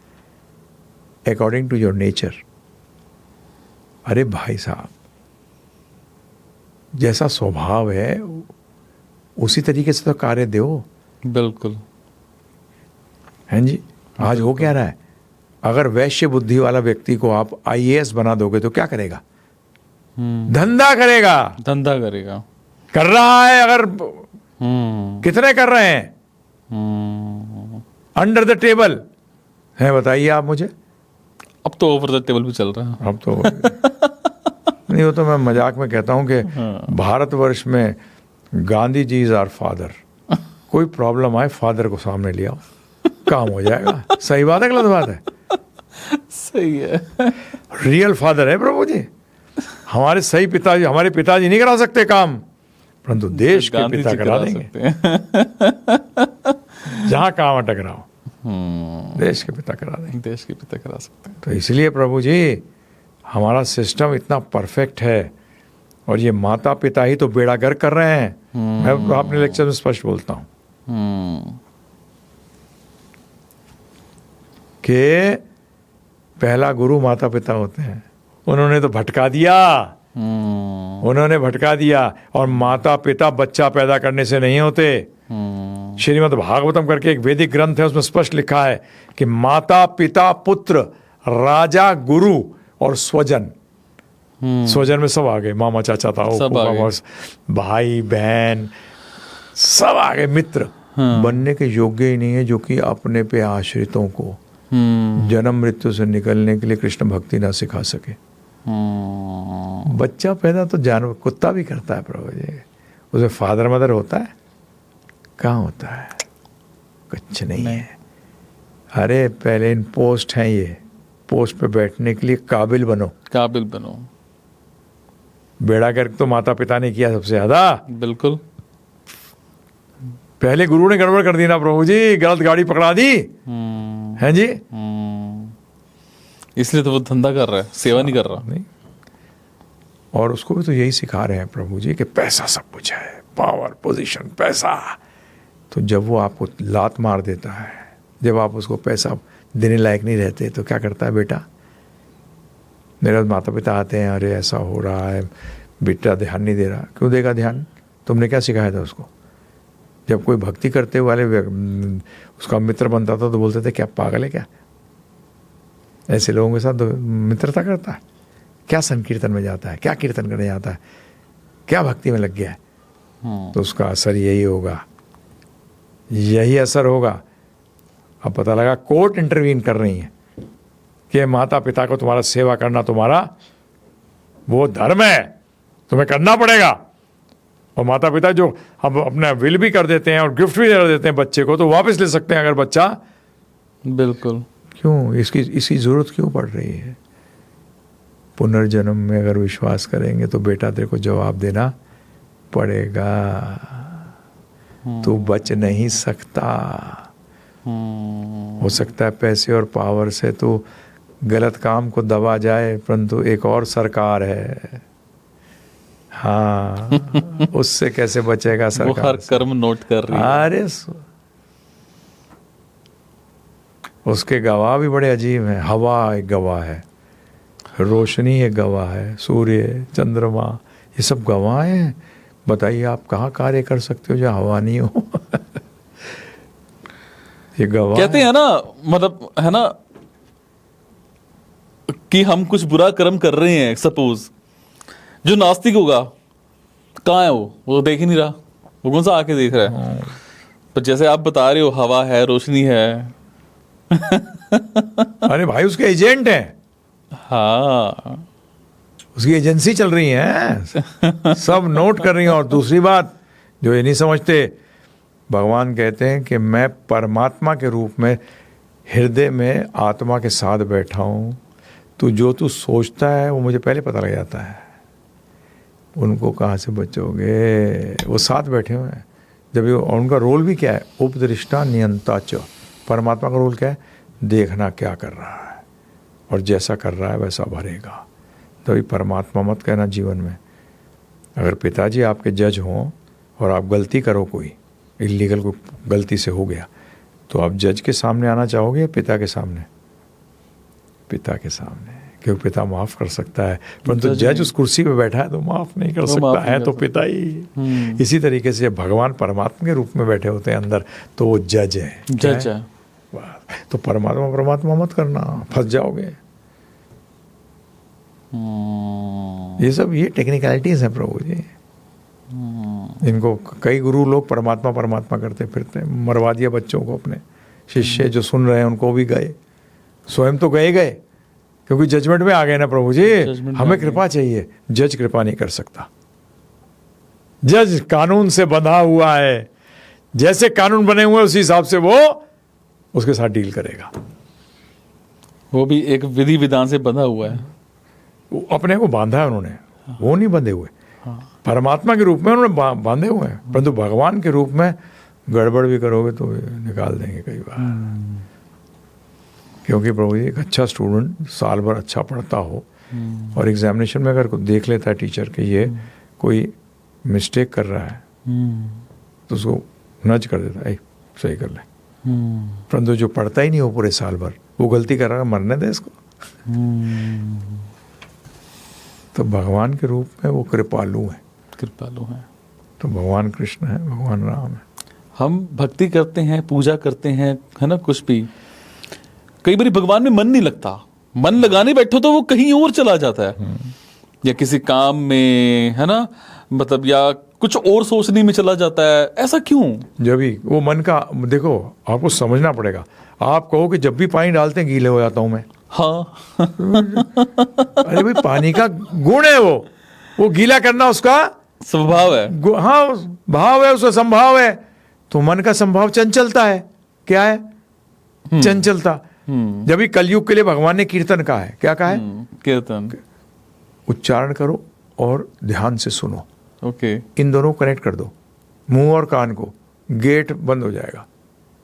अकॉर्डिंग टू योर नेचर। अरे भाई साहब, जैसा स्वभाव है उसी तरीके से तो कार्य दो। बिल्कुल। हैं जी, आज हो क्या रहा है, अगर वैश्य बुद्धि वाला व्यक्ति को आप आईएएस बना दोगे तो क्या करेगा? धंधा करेगा। धंधा करेगा। कर रहा है, अगर कितने कर रहे हैं अंडर द टेबल है, बताइए आप मुझे। अब तो ओवर द टेबल भी चल रहा है। अब तो नहीं, वो तो मैं मजाक में कहता हूं कि भारतवर्ष में Gandhi ji is our father. कोई प्रॉब्लम आए फादर को सामने ले आओ, काम हो जाएगा। सही बात है, गलत बात है? सही है। रियल फादर है प्रभु जी। हमारे सही पिताजी, हमारे पिताजी नहीं करा सकते काम, परंतु देश के पिता करा देंगे। जहां काम अटक रहा हो, देश के पिता करा देंगे। देश के पिता करा सकते हैं। तो इसलिए प्रभु जी, हमारा सिस्टम इतना परफेक्ट है, और ये माता पिता ही तो बेड़ा गर्क कर रहे हैं। मैं अपने लेक्चर में स्पष्ट बोलता हूं कि पहला गुरु माता पिता होते हैं। उन्होंने तो भटका दिया, उन्होंने भटका दिया। और माता पिता बच्चा पैदा करने से नहीं होते। श्रीमद् भागवतम करके एक वैदिक ग्रंथ है, उसमें स्पष्ट लिखा है कि माता पिता पुत्र राजा गुरु और स्वजन। स्वजन में सब आ गए, मामा चाचा ताऊ भाई बहन सब आ गए। मित्र बनने के योग्य ही नहीं है, जो कि अपने पे आश्रितों को जन्म मृत्यु से निकलने के लिए कृष्ण भक्ति ना सिखा सके। बच्चा पैदा तो जानवर कुत्ता भी करता है प्रभु जी, उसमें फादर मदर होता है? कहाँ होता है? कुछ नहीं है। अरे पहले इन पोस्ट हैं, ये पोस्ट पे बैठने के लिए काबिल बनो, काबिल बनो। बेड़ा गर्क तो माता पिता ने किया सबसे ज्यादा। बिल्कुल। पहले गुरु ने गड़बड़ कर दी ना प्रभु जी, गलत गाड़ी पकड़ा दी है जी। इसलिए तो वो धंधा कर रहा है, सेवा नहीं कर रहा। नहीं, और उसको भी तो यही सिखा रहे हैं प्रभु जी कि पैसा सब कुछ है, पावर पोजीशन पैसा। तो जब वो आपको लात मार देता है, जब आप उसको पैसा देने लायक नहीं रहते, तो क्या करता है बेटा? मेरे माता पिता आते हैं, अरे ऐसा हो रहा है, बेटा ध्यान नहीं दे रहा। क्यों देगा ध्यान? तुमने क्या सिखाया था उसको? जब कोई भक्ति करते वाले उसका मित्र बनता था तो बोलते थे क्या पागल है क्या, ऐसे लोगों के साथ मित्रता करता है? क्या संकीर्तन में जाता है, क्या कीर्तन करने जाता है, क्या भक्ति में लग गया है? तो उसका असर यही होगा, यही असर होगा। अब पता लगा कोर्ट इंटरवीन कर रही है कि माता पिता को तुम्हारा सेवा करना तुम्हारा वो धर्म है, तुम्हें करना पड़ेगा। और माता पिता जो अब अपना विल भी कर देते हैं और गिफ्ट भी दे देते हैं बच्चे को, तो वापस ले सकते हैं अगर बच्चा। बिल्कुल। क्यों इसकी जरूरत क्यों पड़ रही है? पुनर्जन्म में अगर विश्वास करेंगे तो बेटा तेरे को जवाब देना पड़ेगा, तू बच नहीं सकता। हो सकता है पैसे और पावर से तू गलत काम को दबा जाए, परंतु एक और सरकार है, हाँ, उससे कैसे बचेगा सरकार? वो हर कर्म नोट कर रही है। अरे उसके गवाह भी बड़े अजीब हैं। हवा एक गवाह है, रोशनी एक गवाह है, सूर्य चंद्रमा ये सब गवाह हैं। बताइए आप कहाँ कार्य कर सकते हो जो हवा नहीं हो? ये गवाह कहते हैं ना, मतलब है ना कि हम कुछ बुरा कर्म कर रहे हैं, सपोज जो नास्तिक होगा, कहाँ है वो देख ही नहीं रहा, वो कौन सा आके देख रहा है? पर जैसे आप बता रहे हो, हवा है, रोशनी है। अरे भाई उसके एजेंट हैं, हाँ, उसकी एजेंसी चल रही है, सब नोट कर रही हैं। और दूसरी बात जो ये नहीं समझते, भगवान कहते हैं कि मैं परमात्मा के रूप में हृदय में आत्मा के साथ बैठा हूँ, तो जो तू सोचता है वो मुझे पहले पता लग जाता है। उनको कहाँ से बचोगे? वो साथ बैठे हुए हैं। जब ये उनका रोल भी क्या है? उपदृष्टा नियंता च। परमात्मा का रोल क्या है? देखना क्या कर रहा है, और जैसा कर रहा है वैसा भरेगा। तभी परमात्मा मत कहना जीवन में। अगर पिताजी आपके जज हों और आप गलती करो कोई, इलीगल को गलती से हो गया, तो आप जज के सामने आना चाहोगे या पिता के सामने? पिता के सामने, क्योंकि पिता माफ कर सकता है, परंतु जज उस कुर्सी पे बैठा है तो माफ नहीं कर सकता है, तो पिता ही। इसी तरीके से भगवान परमात्मा के रूप में बैठे होते हैं अंदर, तो वो जज है। जज है। तो परमात्मा मत करना, फंस जाओगे। ये टेक्निकलिटीज हैं प्रभु जी। इनको कई गुरु लोग परमात्मा करते फिरते, मरवा दिया बच्चों को अपने। शिष्य जो सुन रहे हैं उनको भी गए, स्वयं तो गए, क्योंकि जजमेंट में आ गए ना प्रभु जी। हमें कृपा चाहिए, जज कृपा नहीं कर सकता। जज कानून से बंधा हुआ है, जैसे कानून बने हुए उसी हिसाब से वो उसके साथ डील करेगा। वो भी एक विधि विधान से बंधा हुआ है। वो अपने को बांधा है उन्होंने, वो नहीं बंधे हुए। परमात्मा के रूप में उन्होंने बांधे हुए हैं, परंतु भगवान के रूप में गड़बड़ भी करोगे तो निकाल देंगे कई बार। क्योंकि प्रभु जी एक अच्छा स्टूडेंट साल भर अच्छा पढ़ता हो और एग्जामिनेशन में अगर देख लेता है टीचर कि ये कोई मिस्टेक कर रहा है तो उसको नज कर देता है, सही कर ले। परंतु जो पढ़ता ही नहीं हो पूरे साल भर, वो गलती कर रहा है, मरने दे इसको। तो भगवान के रूप में वो कृपालु है। तो भगवान कृष्ण है, भगवान राम है। हम भक्ति करते हैं, पूजा करते हैं, है ना, कुछ भी, कई बार भगवान में मन नहीं लगता। मन लगाने बैठो तो वो कहीं और चला जाता है, या किसी काम में, है ना, मतलब, या कुछ और सोचने में चला जाता है। ऐसा क्यों? जब भी वो मन का, देखो आपको समझना पड़ेगा। आप कहो कि जब भी पानी डालते हैं गीले हो जाता हूं मैं, हाँ अरे भाई पानी का गुण है वो गीला करना उसका स्वभाव है, हाँ भाव है, उसका संभाव है। तो मन का संभाव चंचलता है। क्या है? चंचलता। जब भी कलयुग के लिए भगवान ने कीर्तन कहा है, क्या कहा है? कीर्तन। उच्चारण करो और ध्यान से सुनो। ओके। इन दोनों को कनेक्ट कर दो, मुंह और कान को। गेट बंद हो जाएगा,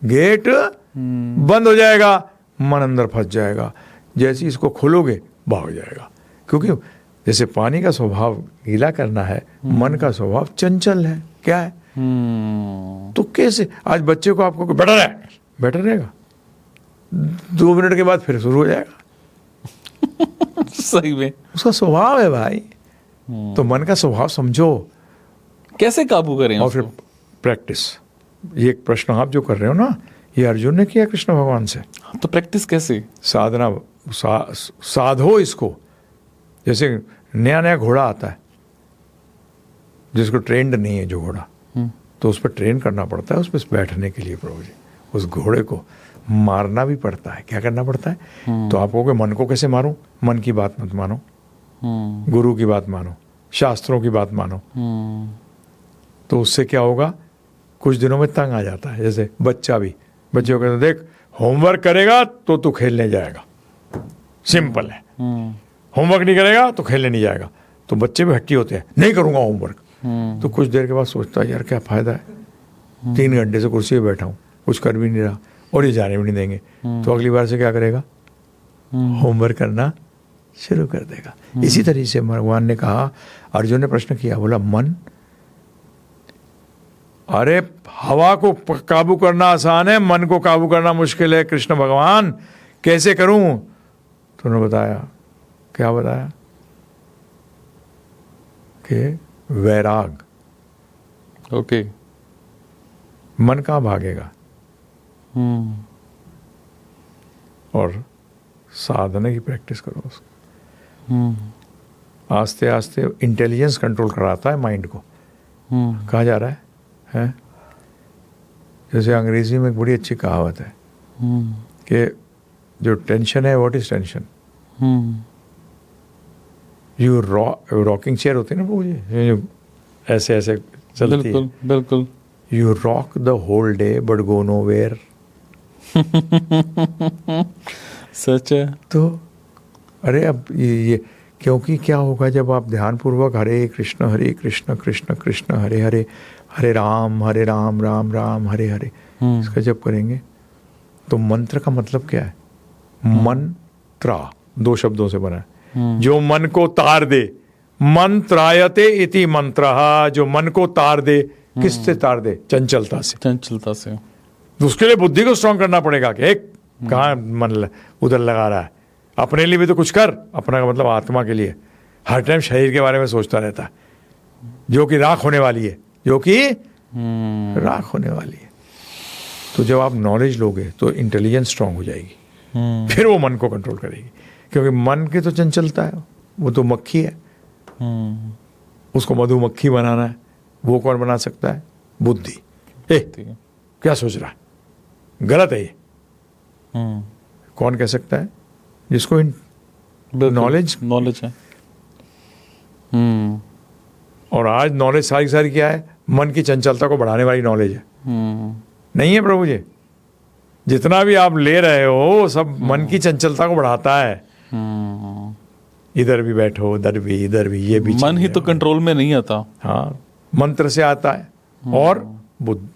गेट बंद हो जाएगा, मन अंदर फंस जाएगा। जैसे इसको खोलोगे भाग जाएगा। क्योंकि जैसे पानी का स्वभाव गीला करना है, मन का स्वभाव चंचल है। क्या है? तो कैसे आज बच्चे को आपको बैठा रहेगा, 2 मिनट के बाद फिर शुरू हो जाएगा। सही में उसका स्वभाव है भाई। तो मन का स्वभाव समझो, कैसे काबू करें और फिर प्रैक्टिस। ये एक प्रश्न आप जो कर रहे हो ना, ये अर्जुन ने किया कृष्ण भगवान से। तो प्रैक्टिस कैसे? साधना, साधो इसको। जैसे नया घोड़ा आता है, जिसको ट्रेंड नहीं है जो घोड़ा, तो उस पर ट्रेन करना पड़ता है, उस पर बैठने के लिए प्रभु जी। उस घोड़े को मारना भी पड़ता है। क्या करना पड़ता है? तो आप कहोगे मन को कैसे मारूं? मन की बात मत मानो, गुरु की बात मानो, शास्त्रों की बात मानो। तो उससे क्या होगा? कुछ दिनों में तंग आ जाता है। जैसे बच्चा भी, बच्चे को कहते देख होमवर्क करेगा तो तू खेलने जाएगा, सिंपल है। होमवर्क नहीं करेगा तो खेलने नहीं जाएगा। तो बच्चे भी हट्टी होते हैं, नहीं करूंगा होमवर्क। तो कुछ देर के बाद सोचता है यार क्या फायदा है, 3 घंटे से कुर्सी पे बैठा हूँ, कुछ कर भी नहीं रहा और ये जाने भी नहीं देंगे। तो अगली बार से क्या करेगा? होमवर्क करना शुरू कर देगा। इसी तरीके से भगवान ने कहा, अर्जुन ने प्रश्न किया, बोला मन, अरे हवा को काबू करना आसान है, मन को काबू करना मुश्किल है कृष्ण भगवान, कैसे करूं? तो उन्होंने बताया, क्या बताया? कि वैराग। ओके। मन कहाँ भागेगा? और साधना की प्रैक्टिस करो उसको। आस्ते आस्ते इंटेलिजेंस कंट्रोल कराता है माइंड को। कहा जा रहा है? जैसे अंग्रेजी में एक बड़ी अच्छी कहावत है कि जो टेंशन है, what is tension? You rocking chair होती है ना वो, जो ऐसे ऐसे चलती है। बिल्कुल। You rock the whole day but go nowhere. सच है। तो अरे अब ये क्योंकि क्या होगा जब आप ध्यानपूर्वक हरे कृष्ण कृष्ण कृष्ण हरे हरे, हरे राम राम राम हरे हरे इसका जप करेंगे, तो मंत्र का मतलब क्या है? मंत्रा 2 शब्दों से बना है। जो मन को तार दे, मंत्रायते इति मंत्रः, जो मन को तार दे, किससे तार दे? चंचलता से। चंचलता से। तो उसके लिए बुद्धि को स्ट्रांग करना पड़ेगा कि एक कहाँ मन उधर लगा रहा है। अपने लिए भी तो कुछ कर, अपना का मतलब आत्मा के लिए। हर टाइम शरीर के बारे में सोचता रहता है, जो कि राख होने वाली है, जो कि राख होने वाली है। तो जब आप नॉलेज लोगे तो इंटेलिजेंस स्ट्रांग हो जाएगी, फिर वो मन को कंट्रोल करेगी। क्योंकि मन की तो चंचलता है, वो तो मक्खी है, उसको मधुमक्खी बनाना है। वो कौन बना सकता है? बुद्धि। क्या सोच रहा है, गलत है ये, कौन कह सकता है? जिसको नॉलेज है। और आज नॉलेज सारी क्या है? मन की चंचलता को बढ़ाने वाली नॉलेज है। नहीं है प्रभु जी, जितना भी आप ले रहे हो वो सब मन की चंचलता को बढ़ाता है। इधर भी बैठो, इधर भी, ये भी मन ही तो कंट्रोल में नहीं आता। हाँ, मंत्र से आता है। और बुद्ध,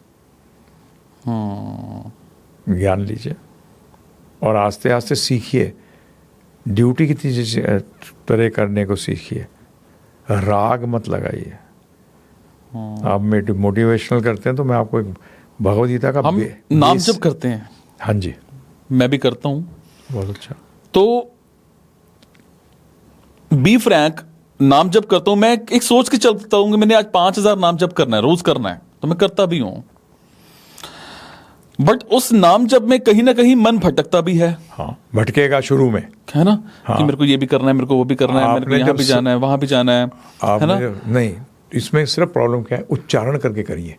ज्ञान लीजिए और आस्ते आस्ते सीखिए, ड्यूटी कितनी तरह करने को सीखिए। राग मत लगाइए। आप मोटिवेशनल करते हैं तो मैं आपको एक भगवद गीता का हम नाम जप करते हैं। हाँ जी, मैं भी करता हूँ। बहुत अच्छा। तो बी फ्रैंक, नाम जप करता हूं मैं, एक सोच के चलता हूं कि मैंने आज 5000 नाम जप करना है, रोज करना है, तो मैं करता भी हूं। बट उस नाम जप में कहीं ना कहीं मन भटकता भी है। हाँ, भटकेगा शुरू में, है ना। हाँ। कि मेरे को ये भी करना है, मेरे को वो भी करना है, मेरे को यहाँ भी जाना है, वहां भी जाना है ना। नहीं, इसमें सिर्फ प्रॉब्लम क्या है? उच्चारण करके करिए,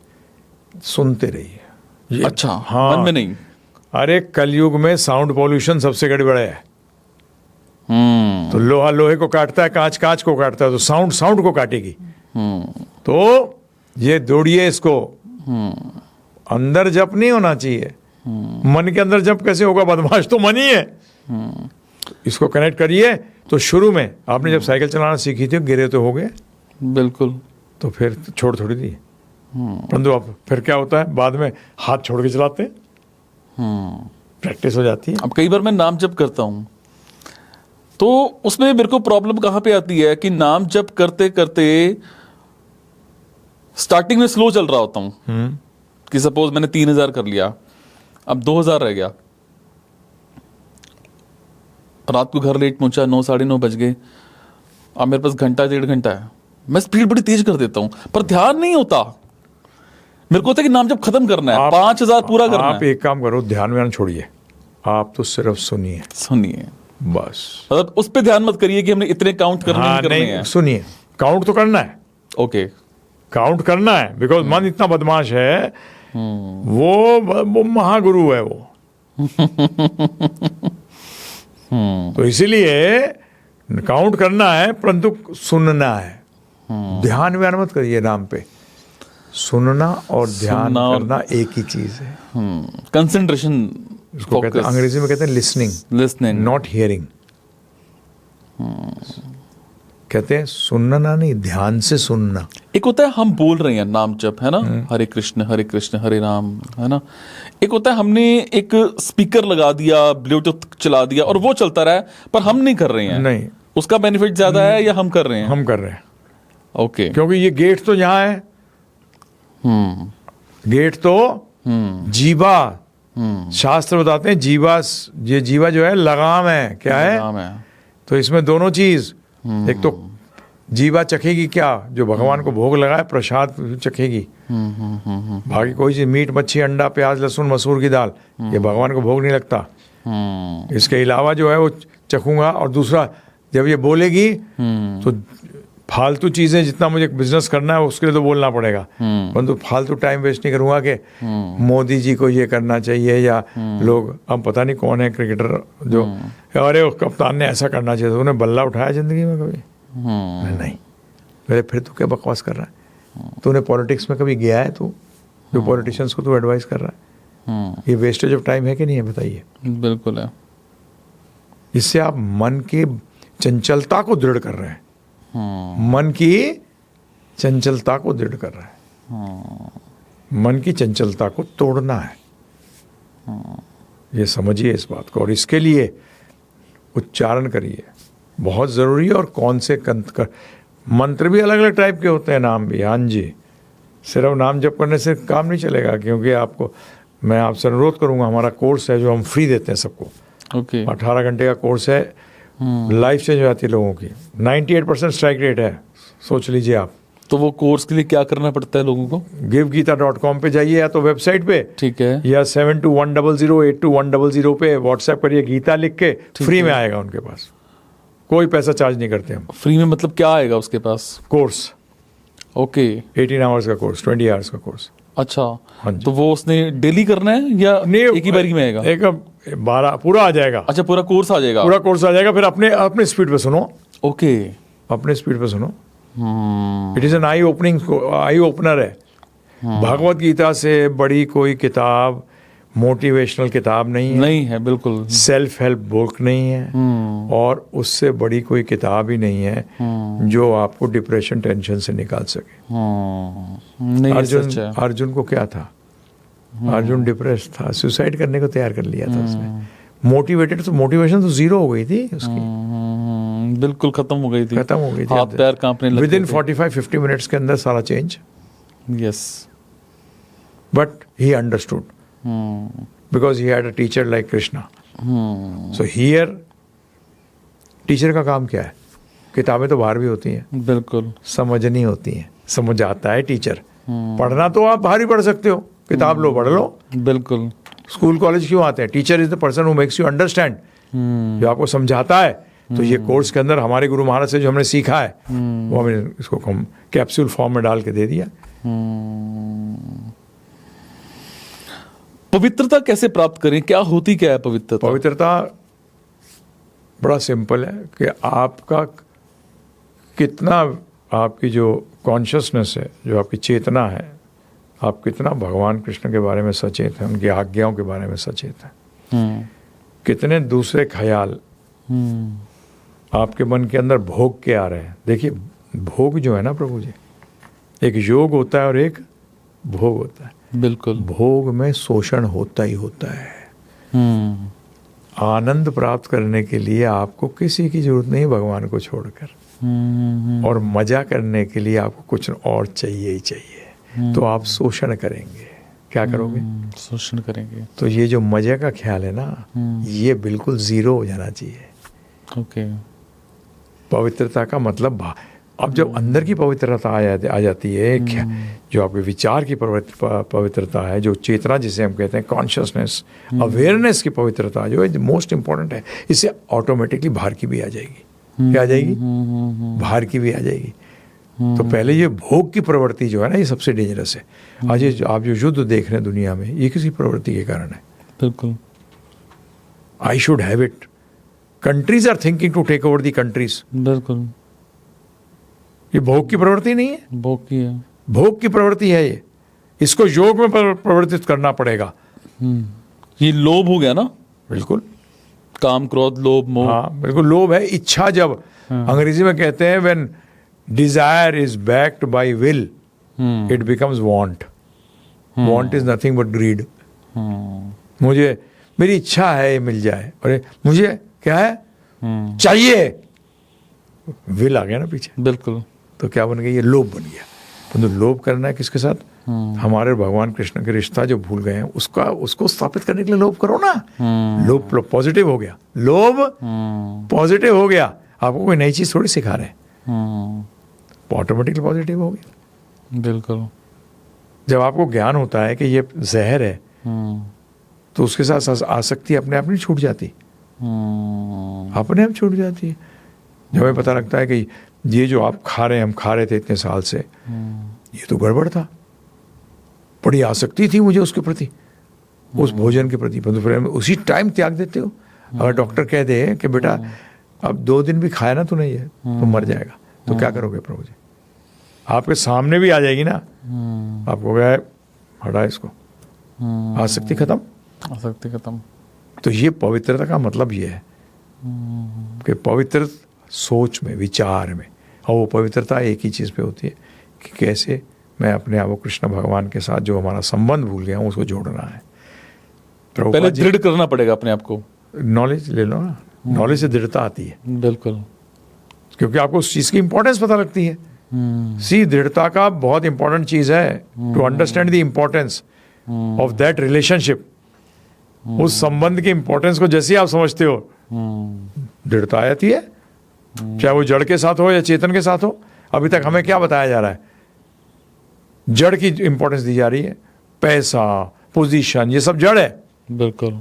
सुनते रहिए। अच्छा, हाँ, मन में नहीं। अरे कलयुग में साउंड पॉल्यूशन सबसे गड़बड़ है। तो लोहा लोहे को काटता है, कांच कांच को काटता है, तो साउंड साउंड को काटेगी। तो ये दौड़िए इसको। अंदर जप नहीं होना चाहिए। मन के अंदर जप कैसे होगा? बदमाश तो मन ही है। इसको कनेक्ट करिए। तो शुरू में आपने जब साइकिल चलाना सीखी थी, गिरे तो हो गए, बिल्कुल, तो फिर छोड़ थोड़ी दी। परंतु अब फिर क्या होता है? बाद में हाथ छोड़ के चलाते हैं, प्रैक्टिस हो जाती है। अब कई बार मैं नाम जप करता हूं तो उसमें मेरे को प्रॉब्लम कहां पे आती है कि नाम जप करते करते स्टार्टिंग में स्लो चल रहा होता हूं। कि सपोज मैंने 3000 कर लिया, अब 2000 रह गया, रात को घर लेट पहुंचा, 9 साढ़े 9 बज गए, अब मेरे पास घंटा 1.5 घंटा है, मैं स्पीड बड़ी तेज कर देता हूं, पर ध्यान नहीं होता। मेरे को होता है कि नाम जब खत्म करना है, 5000 पूरा करना है। आप एक काम करो, ध्यान में छोड़िए, आप तो सिर्फ सुनिए बस। मतलब उस पे ध्यान मत करिए कि हमने इतने काउंट करने हाँ, करने नहीं, हैं। सुनिए, काउंट तो करना है। ओके, काउंट करना है, बिकॉज मन इतना बदमाश है। वो महागुरु है वो। तो इसीलिए काउंट करना है, परंतु सुनना है। ध्यान व्यान मत करिए नाम पे। सुनना और ध्यान करना एक ही चीज है। कंसंट्रेशन, इसको कहते हैं, अंग्रेजी में कहते हैं लिसनिंग, नॉट हियरिंग। कहते हैं सुनना नहीं, ध्यान से सुनना। एक होता है हम बोल रहे हैं नाम जप, है ना, हरे कृष्ण हरे राम, है ना। एक होता है हमने एक स्पीकर लगा दिया, ब्लूटूथ चला दिया और वो चलता रहा है, पर हम नहीं कर रहे हैं। नहीं, उसका बेनिफिट ज्यादा है या हम कर रहे हैं? हम कर रहे हैं। ओके, क्योंकि ये गेट तो यहाँ है। गेट तो जीवा, शास्त्र बताते हैं जीवा, ये जीवा जो है लगाम है। क्या है? लगाम है। तो इसमें दोनों चीज, एक तो जीवा चखेगी क्या? जो भगवान को भोग लगाए प्रसाद चखेगी। बाकी कोई चीज, मीट मच्छी अंडा प्याज लहसुन मसूर की दाल, ये भगवान को भोग नहीं लगता। इसके अलावा जो है वो चखूंगा। और दूसरा, जब ये बोलेगी तो फालतू चीजें, जितना मुझे बिजनेस करना है उसके लिए तो बोलना पड़ेगा, परंतु फालतू टाइम वेस्ट नहीं करूंगा कि मोदी जी को ये करना चाहिए, या लोग, अब पता नहीं कौन है क्रिकेटर जो, अरे उस कप्तान ने ऐसा करना चाहिए, तो उन्हें बल्ला उठाया जिंदगी में कभी? नहीं। मेरे फिर तू क्या बकवास कर रहा है? तूने पॉलिटिक्स में कभी गया है? तू जो पॉलिटिशियंस को तू एडवाइस कर रहा है, ये वेस्टेज ऑफ टाइम है कि नहीं है? बताइए। बिल्कुल है। इससे आप मन की चंचलता को दृढ़ कर रहे हैं। मन की चंचलता को दृढ़ कर रहा है। मन की चंचलता को तोड़ना है। ये समझिए इस बात को, और इसके लिए उच्चारण करिए, बहुत जरूरी है। और कौन से मंत्र भी अलग अलग टाइप के होते हैं, नाम भी। हाँ जी, सिर्फ नाम जप करने से काम नहीं चलेगा, क्योंकि आपको, मैं आपसे अनुरोध करूंगा, हमारा कोर्स है जो हम फ्री देते हैं सबको, ओके 18 घंटे का कोर्स है, लाइफ चेंज हो जाती है लोगों की, 98% स्ट्राइक रेट है, सोच लीजिए आप। तो वो कोर्स के लिए क्या करना पड़ता है लोगों को? givgita.com पे जाइए, या तो वेबसाइट पे, ठीक है, या 7210082100 पे व्हाट्सएप करिए गीता लिख के, फ्री में आएगा उनके पास, कोई पैसा चार्ज नहीं करते हम। फ्री में मतलब क्या आएगा उसके पास? कोर्स ओके 18 आवर्स का कोर्स, 20 आवर्स का कोर्स। अच्छा, हाँ जी। तो वो उसने डेली करना है या एक ही बारी में आएगा? एक 12 पूरा आ जाएगा, अच्छा पूरा कोर्स आ जाएगा? पूरा कोर्स आ जाएगा, फिर अपने अपने स्पीड पे सुनो, ओके अपने स्पीड पे सुनो। It is an eye opener है। भगवत गीता से बड़ी कोई किताब, मोटिवेशनल किताब नहीं है, नहीं है बिल्कुल, सेल्फ हेल्प बुक नहीं है, और उससे बड़ी कोई किताब ही नहीं है जो आपको डिप्रेशन, टेंशन से निकाल सके। नहीं ये सच है। अर्जुन को क्या था? अर्जुन डिप्रेस था, सुसाइड करने को तैयार कर लिया था उसने। मोटिवेटेड, तो मोटिवेशन तो जीरो हो गई थी उसकी, बिल्कुल खत्म हो गई थी, खत्म हो गई थी, हाथ पैर कांपने लगे विद इन थे। 45-50 मिनट्स के अंदर सारा change. Yes, but he understood because he had a teacher like Krishna. So here teacher का काम क्या है? किताबें तो बाहर भी होती हैं, बिल्कुल समझनी होती हैं, समझ आता है टीचर। पढ़ना तो आप बाहर ही पढ़ सकते हो, किताब लो पढ़ लो, बिल्कुल। स्कूल कॉलेज क्यों आते हैं? Teacher is the person who makes you understand, जो आपको समझाता है। तो ये कोर्स के अंदर हमारे गुरु महाराज से जो हमने सीखा है वो हमने इसको हम कैप्सूल फॉर्म में डाल के दे दिया। पवित्रता कैसे प्राप्त करें? क्या होती क्या है पवित्रता? पवित्रता बड़ा सिंपल है कि आपका कितना, आपकी जो कॉन्शियसनेस है, जो आपकी चेतना है, आप कितना भगवान कृष्ण के बारे में सचेत हैं, उनकी आज्ञाओं के बारे में सचेत हैं, कितने दूसरे ख्याल आपके मन के अंदर भोग के आ रहे हैं। देखिए भोग जो है ना प्रभु जी, एक योग होता है और एक भोग होता है। बिल्कुल, भोग में शोषण होता ही होता है। आनंद प्राप्त करने के लिए आपको किसी की जरूरत नहीं भगवान को छोड़कर, और मजा करने के लिए आपको कुछ और चाहिए ही चाहिए। तो आप शोषण करेंगे, क्या करोगे? शोषण करेंगे। तो ये जो मजे का ख्याल है ना, ये बिल्कुल जीरो हो जाना चाहिए। ओके, पवित्रता का मतलब अब जब अंदर की पवित्रता आ जाती है, जो आपके विचार की पवित्रता है, जो चेतना जिसे हम कहते हैं, कॉन्शियसनेस, अवेयरनेस की पवित्रता जो है मोस्ट इंपॉर्टेंट है, इससे ऑटोमेटिकली बाहर की भी आ जाएगी। क्या आ जाएगी? बाहर की भी आ जाएगी। तो पहले ये भोग की प्रवृत्ति जो है ना, ये सबसे डेंजरस है। आज ये आप जो युद्ध देख रहे हैं दुनिया में, ये किसी प्रवृत्ति के कारण है। बिल्कुल, I should have it. Countries are thinking to take over the countries. बिल्कुल, ये भोग की प्रवृत्ति नहीं है, भोग की है। भोग की प्रवृत्ति है ये। इसको योग में प्रवर्तित करना पड़ेगा। ये लोभ हो गया ना? बिल्कुल, काम, क्रोध, लोभ, मोह। हाँ बिल्कुल, लोभ है, इच्छा। जब अंग्रेजी में कहते हैं when desire is backed by will, it becomes want. Want is nothing but greed. मुझे, मेरी इच्छा है ये मिल जाए, और मुझे क्या है? चाहिए। विल आ गया ना पीछे, बिल्कुल। तो क्या बन गया? ये लोभ बन गया। तो लोभ करना है किसके साथ? हमारे भगवान कृष्ण के रिश्ता जो भूल गए हैं, उसको स्थापित करने के लिए लोभ करो ना। लोभ पॉजिटिव हो गया, लोभ पॉजिटिव हो गया। आपको कोई नई चीज थोड़ी सिखा रहे हैं, ऑटोमेटिकली पॉजिटिव हो गया। बिल्कुल। जब आपको ज्ञान होता है कि ये जहर है, तो उसके साथ आसक्ति अपने आप नहीं छूट जाती, अपने आप छूट जाती है। जब हमें पता लगता है कि ये जो आप खा रहे हैं, हम खा रहे थे इतने साल से, ये तो गड़बड़ था, बड़ी आसक्ति थी मुझे उसके प्रति, उस भोजन के प्रति, परंतु फिर उसी टाइम त्याग देते हो। अगर डॉक्टर कह दे कि बेटा अब 2 दिन भी खाया ना तूने ये, तो मर जाएगा, तो क्या करोगे प्रभु जी? आपके सामने भी आ जाएगी ना, आपको क्या है, हटा इसको, आसक्ति खत्म, आसक्ति खत्म। तो ये पवित्रता का मतलब ये है कि पवित्र सोच में, विचार में, और वो पवित्रता एक ही चीज़ पे होती है कि कैसे मैं अपने आप को कृष्ण भगवान के साथ जो हमारा संबंध भूल गया हूँ उसको जोड़ना है। पहले दृढ़ करना पड़ेगा अपने आप को। नॉलेज ले लो ना, नॉलेज से दृढ़ता आती है। बिल्कुल, क्योंकि आपको उस चीज़ की इंपॉर्टेंस पता लगती है सी दृढ़ता का बहुत इंपॉर्टेंट चीज है to understand the importance of that relationship. उस संबंध की इंपॉर्टेंस को जैसे ही आप समझते हो दृढ़ता आती है, चाहे वो जड़ के साथ हो या चेतन के साथ हो। अभी तक हमें क्या बताया जा रहा है? जड़ की इंपॉर्टेंस दी जा रही है, पैसा, पोजीशन, ये सब जड़ है। बिल्कुल।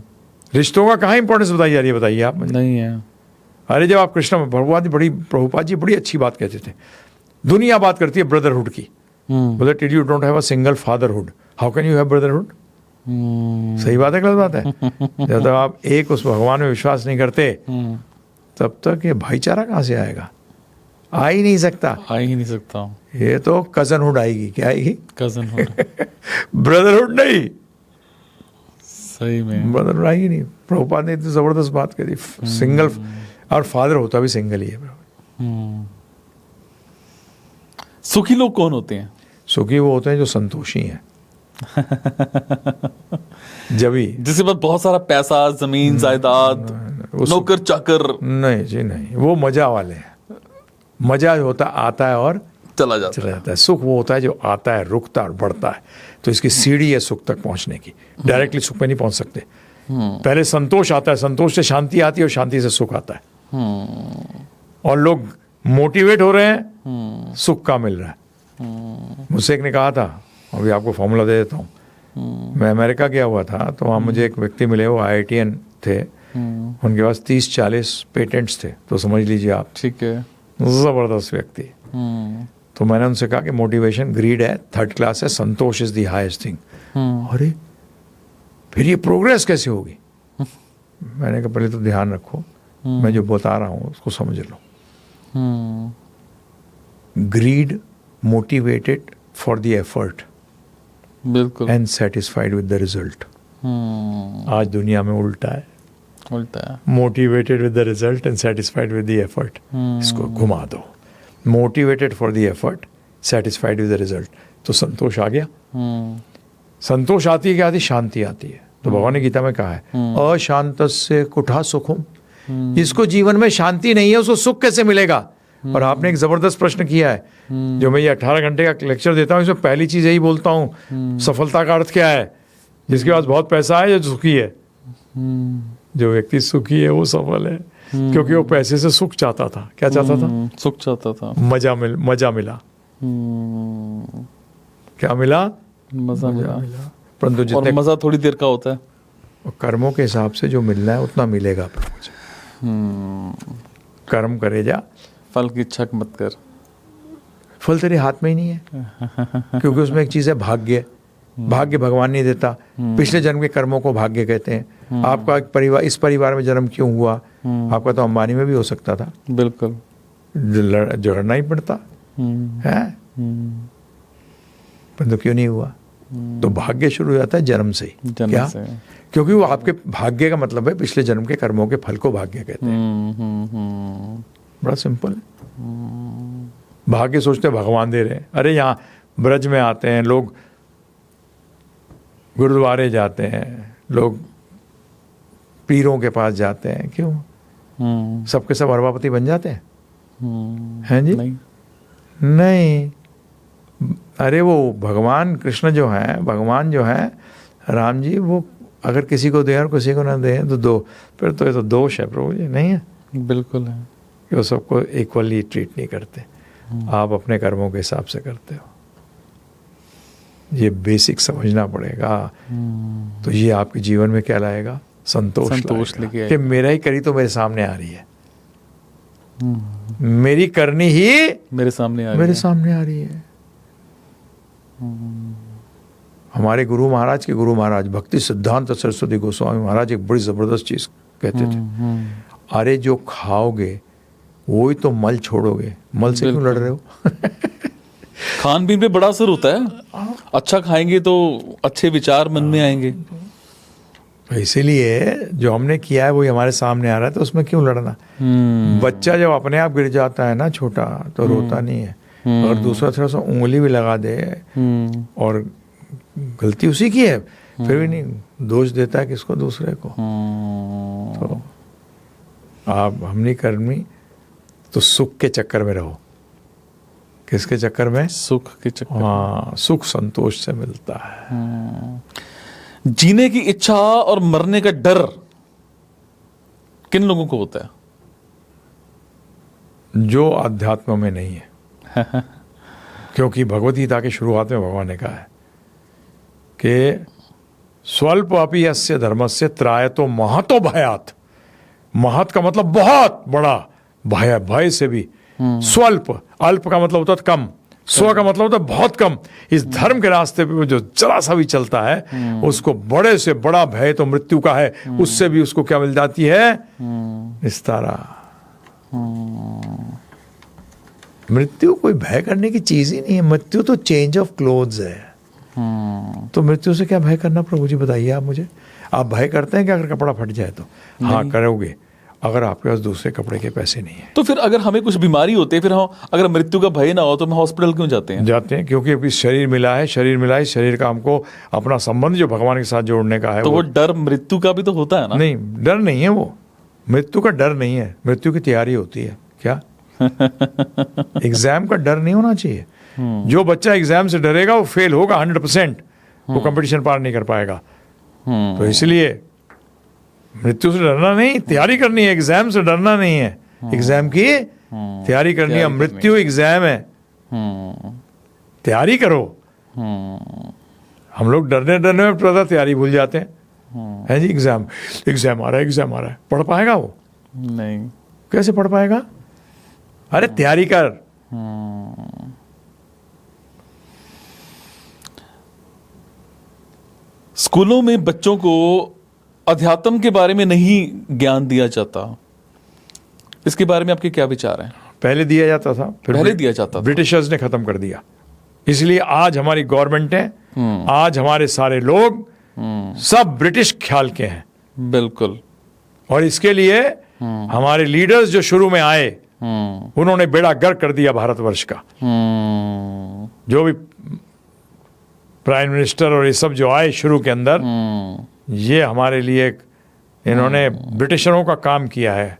रिश्तों का कहाँ इंपॉर्टेंस बताई जा रही है, बताइए आप मुझे। नहीं है। अरे जब आप कृष्ण प्रभुपाद जी बड़ी अच्छी बात कहते थे। दुनिया बात करती है ब्रदरहुड की, बोले till you don't have a single fatherhood, how can you have brotherhood? सही बात है, गलत बात है? जब तक आप एक उस भगवान में विश्वास नहीं करते तब तक ये भाईचारा कहाँ से आएगा? आ ही नहीं सकता। आ ही नहीं सकता। ये तो कजनहुड आएगी। क्या आएगी? कजन हो। ब्रदरहुड नहीं, सही में ब्रदरहुड आएगी नहीं। प्रभुपाद ने इतनी जबरदस्त बात करी, सिंगल, और फादर होता भी सिंगल ही है। सुखी लोग कौन होते हैं? सुखी वो होते हैं जो संतोषी हैं। जब ही जिसके पास बहुत सारा पैसा, जमीन, जायदाद, नौकर चाकर। नहीं जी नहीं, वो मजा वाले हैं। मजा होता आता है और चला जाता जाता है। सुख वो होता है जो आता है, रुकता है और बढ़ता है। तो इसकी सीढ़ी है सुख तक पहुंचने की। डायरेक्टली सुख पे नहीं पहुंच सकते। पहले संतोष आता है, संतोष से शांति आती है और शांति से सुख आता है। और लोग मोटिवेट हो रहे हैं, सुख का मिल रहा है। मुझसे एक ने कहा था, अभी आपको फॉर्मूला दे देता हूँ। मैं अमेरिका गया हुआ था, तो वहाँ मुझे एक व्यक्ति मिले, वो IITian थे। उनके पास 30-40 पेटेंट्स थे। तो समझ लीजिए आप, ठीक है। जबरदस्त व्यक्ति। तो मैंने उनसे कहा कि मोटिवेशन ग्रीड है, थर्ड क्लास है, संतोष इज द हाईएस्ट थिंग। अरे फिर ये प्रोग्रेस कैसे होगी? मैंने कहा पहले तो ध्यान रखो, मैं जो बता रहा हूँ उसको समझ लो। Greed motivated for the effort बिल्कुल। And satisfied with the result. आज दुनिया में उल्टा है, उल्टा है। Motivated with the result and satisfied with the effort. इसको घुमा दो, motivated for the effort, satisfied with the result, तो संतोष आ गया। संतोष आती है, क्या आती? शांति आती है। तो भगवान ने गीता में कहा है, अशांतस्य कुठा सुखम। जिसको जीवन में शांति नहीं है उसको सुख कैसे मिलेगा? और आपने एक जबरदस्त प्रश्न किया है, जो मैं ये 18 घंटे का लेक्चर देता हूँ, इसमें पहली चीज यही बोलता हूँ, सफलता का अर्थ क्या है? जिसके पास बहुत पैसा है, जो सुखी है। जो व्यक्ति सुखी है वो सफल है, क्योंकि वो पैसे से सुख चाहता था। क्या चाहता था? सुख चाहता था। मजा मिला। क्या मिला? मजा मिला। परंतु और जितने मजा थोड़ी देर का होता है। कर्मों के हिसाब से जो मिलना है उतना मिलेगा प्रभु जी। कर्म करे जा, फल की इच्छा मत कर। फल तेरे हाथ में ही नहीं है, क्योंकि उसमें एक चीज है भाग्य। भाग्य भगवान नहीं देता। पिछले जन्म के कर्मों को भाग्य कहते हैं। आपका एक परिवार, इस परिवार में जन्म क्यों हुआ? आपका तो अंबानी में भी हो सकता था। बिल्कुल। जोड़ना ही पड़ता है, परंतु क्यों नहीं हुआ? तो भाग्य शुरू हो जाता है जन्म से ही। क्या? क्योंकि वो आपके भाग्य का मतलब है पिछले जन्म के कर्मों के फल को भाग्य कहते हैं। बड़ा सिंपल है। भाग्य सोचते भगवान दे रहे हैं। अरे यहाँ ब्रज में आते हैं लोग, गुरुद्वारे जाते हैं लोग, पीरों के पास जाते हैं, क्यों? सबके सब अरबापति बन जाते हैं? हैं जी? नहीं। अरे वो भगवान कृष्ण जो है, भगवान जो है राम जी, वो अगर किसी को दे और किसी को ना दे तो दो, फिर तो ये तो दोष है प्रभु जी। नहीं है? बिल्कुल है। कि वो सबको इक्वली ट्रीट नहीं करते। आप अपने कर्मों के हिसाब से करते हो। ये बेसिक समझना पड़ेगा। तो ये आपके जीवन में क्या लाएगा? संतोष लेके कि मेरा ही करी तो मेरे सामने आ रही है, मेरी करनी ही मेरे सामने आ रही है। हमारे गुरु महाराज के गुरु महाराज भक्ति सिद्धांत सरस्वती गोस्वामी महाराज एक बड़ी जबरदस्त चीज कहते थे। अरे जो खाओगे वही तो मल छोड़ोगे, मल से क्यों लड़ रहे हो? खान पीन पे बड़ा असर होता है। अच्छा खाएंगे तो अच्छे विचार मन में आएंगे। इसीलिए जो हमने किया है वही हमारे सामने आ रहा है, तो उसमें क्यों लड़ना? बच्चा जब अपने आप गिर जाता है ना छोटा, तो रोता नहीं है। अगर दूसरा थोड़ा सा उंगली भी लगा दे और गलती उसी की है, फिर भी नहीं दोष देता है किसको? दूसरे को। तो आप हमने कर्मी तो सुख के चक्कर में रहो, किसके चक्कर में? सुख के चक्कर। हाँ, सुख संतोष से मिलता है। जीने की इच्छा और मरने का डर किन लोगों को होता है? जो अध्यात्म में नहीं है। क्योंकि भगवद गीता की शुरुआत में भगवान ने कहा है कि स्वल्प अपि यस्य धर्मस्य त्रायतो महतो भयात्। महत का मतलब बहुत बड़ा, भय, भय से भी स्वल्प, अल्प का मतलब होता है कम, स्व का मतलब होता है बहुत कम। इस धर्म के रास्ते पे जो जरा सा भी चलता है उसको बड़े से बड़ा भय तो मृत्यु का है, उससे भी उसको क्या मिल जाती है? निस्तारा। मृत्यु कोई भय करने की चीज ही नहीं है। मृत्यु तो चेंज ऑफ क्लोथ्स है। तो मृत्यु से क्या भय करना? प्रभु जी बताइए आप मुझे। आप भय करते हैं कि अगर कपड़ा फट जाए तो? हाँ, करोगे अगर आपके पास दूसरे कपड़े के पैसे नहीं है। तो फिर अगर हमें कुछ बीमारी होती है, फिर हम अगर मृत्यु का भय ना हो तो हम हॉस्पिटल क्यों जाते हैं? जाते हैं क्योंकि अभी शरीर मिला है, शरीर मिला है, शरीर का हमको अपना संबंध जो भगवान के साथ जोड़ने का है। तो वो डर मृत्यु का भी तो होता है ना? नहीं, डर नहीं है वो। मृत्यु का डर नहीं है, मृत्यु की तैयारी होती है। क्या? एग्जाम का डर नहीं होना चाहिए। जो बच्चा एग्जाम से डरेगा वो फेल होगा 100%। वो कंपटीशन पार नहीं कर पाएगा। तो इसलिए मृत्यु से डरना नहीं, तैयारी करनी है। एग्जाम से डरना नहीं है, एग्जाम की तैयारी करनी है। मृत्यु एग्जाम है, तैयारी करो। हम लोग डरने डरने में पता तैयारी भूल जाते हैं। है जी, एग्जाम एग्जाम आ रहा है, एग्जाम आ रहा है। पढ़ पाएगा वो? नहीं। कैसे पढ़ पाएगा? अरे तैयारी कर। स्कूलों में बच्चों को अध्यात्म के बारे में नहीं ज्ञान दिया जाता, इसके बारे में आपके क्या विचार हैं? पहले दिया जाता था, फिर पहले दिया जाता था। ब्रिटिशर्स ने खत्म कर दिया। इसलिए आज हमारी गवर्नमेंट है, आज हमारे सारे लोग सब ब्रिटिश ख्याल के हैं। बिल्कुल। और इसके लिए हमारे लीडर्स जो शुरू में आए उन्होंने बेड़ा गर्क कर दिया भारतवर्ष का। जो भी प्राइम मिनिस्टर और ये सब जो आए शुरू के अंदर, ये हमारे लिए इन्होंने ब्रिटिशरों का काम किया है।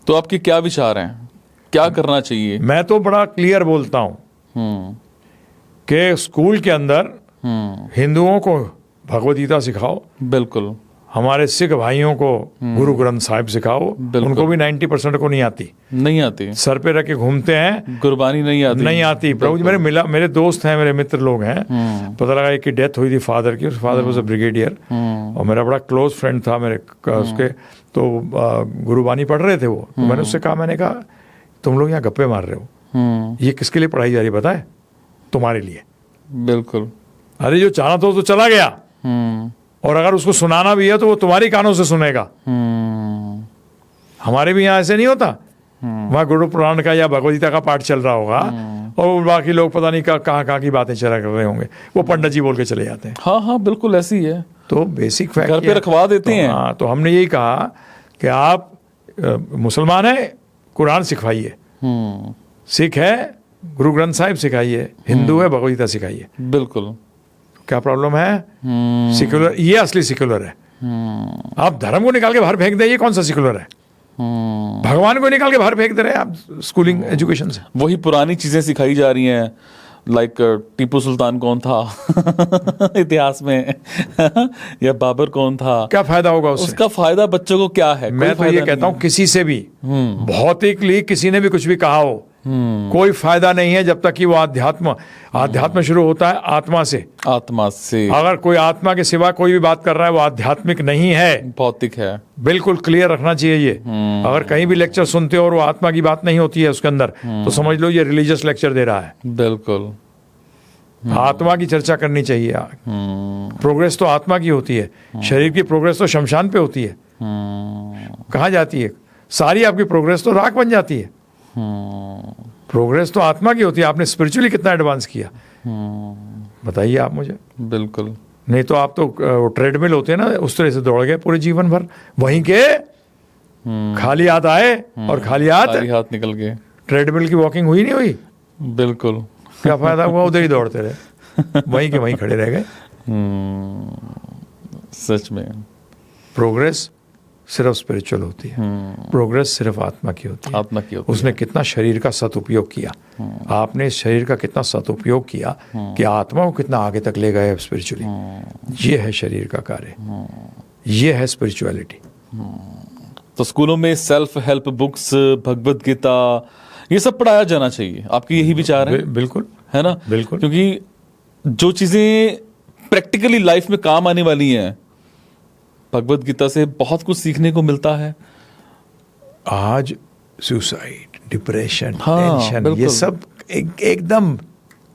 तो आपके क्या विचार हैं, क्या करना चाहिए? मैं तो बड़ा क्लियर बोलता हूं कि स्कूल के अंदर हिंदुओं को भगवद गीता सिखाओ। बिल्कुल। हमारे सिख भाइयों को गुरु ग्रंथ साहिब सिखाओ। उनको भी 90% को नहीं आती। नहीं आती। सर पे रख के घूमते हैं, गुरबानी नहीं आती। नहीं आती। प्रभु जी मेरे दोस्त हैं, मेरे मित्र लोग हैं। पता लगा एक की डेथ हुई थी फादर की। फादर वाज अ ब्रिगेडियर और मेरा बड़ा क्लोज फ्रेंड था मेरे उसके। तो गुरुबानी पढ़ रहे थे वो। तो मैंने उससे कहा, मैंने कहा तुम लोग यहाँ गप्पे मार रहे हो, ये किसके लिए पढ़ाई जा रही पता है? तुम्हारे लिए। बिल्कुल। अरे जो चाहना था तो चला गया, और अगर उसको सुनाना भी है तो वो तुम्हारी कानों से सुनेगा। हमारे भी यहाँ ऐसे नहीं होता। वहाँ गुरु पुराण का या भगवद गीता का पाठ चल रहा होगा और बाकी लोग पता नहीं कहाँ की बातें चला कर रहे होंगे। वो पंडित जी बोल के चले जाते हैं। हाँ हाँ, बिल्कुल ऐसी ही है। तो बेसिक फैक्ट घर पे रखवा देते हैं। हाँ, तो हमने यही कहा कि आप मुसलमान है, कुरान सिखवाइए। सिख है, गुरु ग्रंथ साहिब सिखाइए। हिंदू है, भगवद गीता सिखाइए। बिल्कुल। क्या प्रॉब्लम है? सेक्युलर, ये असली सेक्युलर है। आप धर्म को निकाल के बाहर फेंक दें, ये कौन सा सेक्युलर है? भगवान को निकाल के बाहर फेंक दे रहे हैं आप स्कूलिंग एजुकेशन से। वही पुरानी चीजें सिखाई जा रही हैं, लाइक टीपू सुल्तान कौन था इतिहास में या बाबर कौन था। क्या फायदा होगा उससे? उसका फायदा बच्चों को क्या है? मैं तो ये कहता हूं, किसी से भी भौतिकली किसी ने भी कुछ भी कहा हो, कोई फायदा नहीं है जब तक कि वो आध्यात्म शुरू होता है आत्मा से। आत्मा से। अगर कोई आत्मा के सिवा कोई भी बात कर रहा है वो आध्यात्मिक नहीं है, भौतिक है। बिल्कुल क्लियर रखना चाहिए ये। अगर कहीं भी लेक्चर सुनते हो और वो आत्मा की बात नहीं होती है उसके अंदर, तो समझ लो ये रिलीजियस लेक्चर दे रहा है। बिल्कुल। आत्मा की चर्चा करनी चाहिए। प्रोग्रेस तो आत्मा की होती है, शरीर की प्रोग्रेस तो शमशान पे होती है। कहाँ जाती है सारी आपकी प्रोग्रेस? तो राख बन जाती है। प्रोग्रेस तो आत्मा की होती है। आपने स्पिरिचुअली कितना एडवांस किया बताइए आप मुझे। बिल्कुल। नहीं तो आप तो ट्रेडमिल होते हैं ना, उस तरह से दौड़ गए पूरे जीवन भर, वहीं के खाली हाथ आए और खाली हाथ निकल गए। ट्रेडमिल की वॉकिंग हुई नहीं हुई? बिल्कुल। क्या फायदा हुआ? उधर ही दौड़ते रहे, वहीं के वहीं खड़े रह गए। सच में प्रोग्रेस सिर्फ स्पिरिचुअल होती है, प्रोग्रेस सिर्फ आत्मा की होती है। आत्मा की होती उसने कितना शरीर का सदुपयोग किया, आपने इस शरीर का कितना सदुपयोग किया कि आत्मा को कितना आगे तक ले गए स्पिरिचुअली। ये है शरीर का कार्य, ये है स्पिरिचुअलिटी। तो स्कूलों में self help books, Bhagavad Gita, ये सब पढ़ाया जाना चाहिए, आपके यही विचार है? बिल्कुल, है ना? बिल्कुल। क्योंकि जो चीजें प्रैक्टिकली लाइफ में काम आने वाली हैं, भगवत गीता से बहुत कुछ सीखने को मिलता है। आज सुसाइड, डिप्रेशन, हाँ, टेंशन, बिल्कुल। ये सब एकदम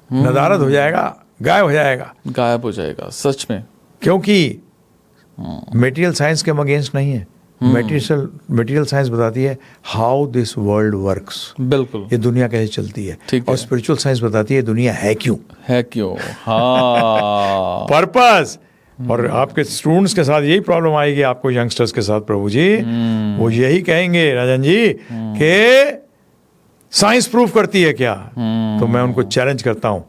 नदारद हो जाएगा, गायब हो जाएगा, गायब हो जाएगा सच में। क्योंकि मटेरियल साइंस के हम अगेंस्ट नहीं है। मटेरियल साइंस बताती है हाउ दिस वर्ल्ड वर्क्स, बिल्कुल, ये दुनिया कैसे चलती है, ठीक और है। स्पिरिचुअल साइंस बताती है दुनिया है क्यों, है क्यों। हाँ। पर्पस। और आपके स्टूडेंट्स के साथ यही प्रॉब्लम आएगी, आपको यंगस्टर्स के साथ प्रभु जी, वो यही कहेंगे राजन जी कि साइंस प्रूव करती है क्या। तो मैं उनको चैलेंज करता हूं,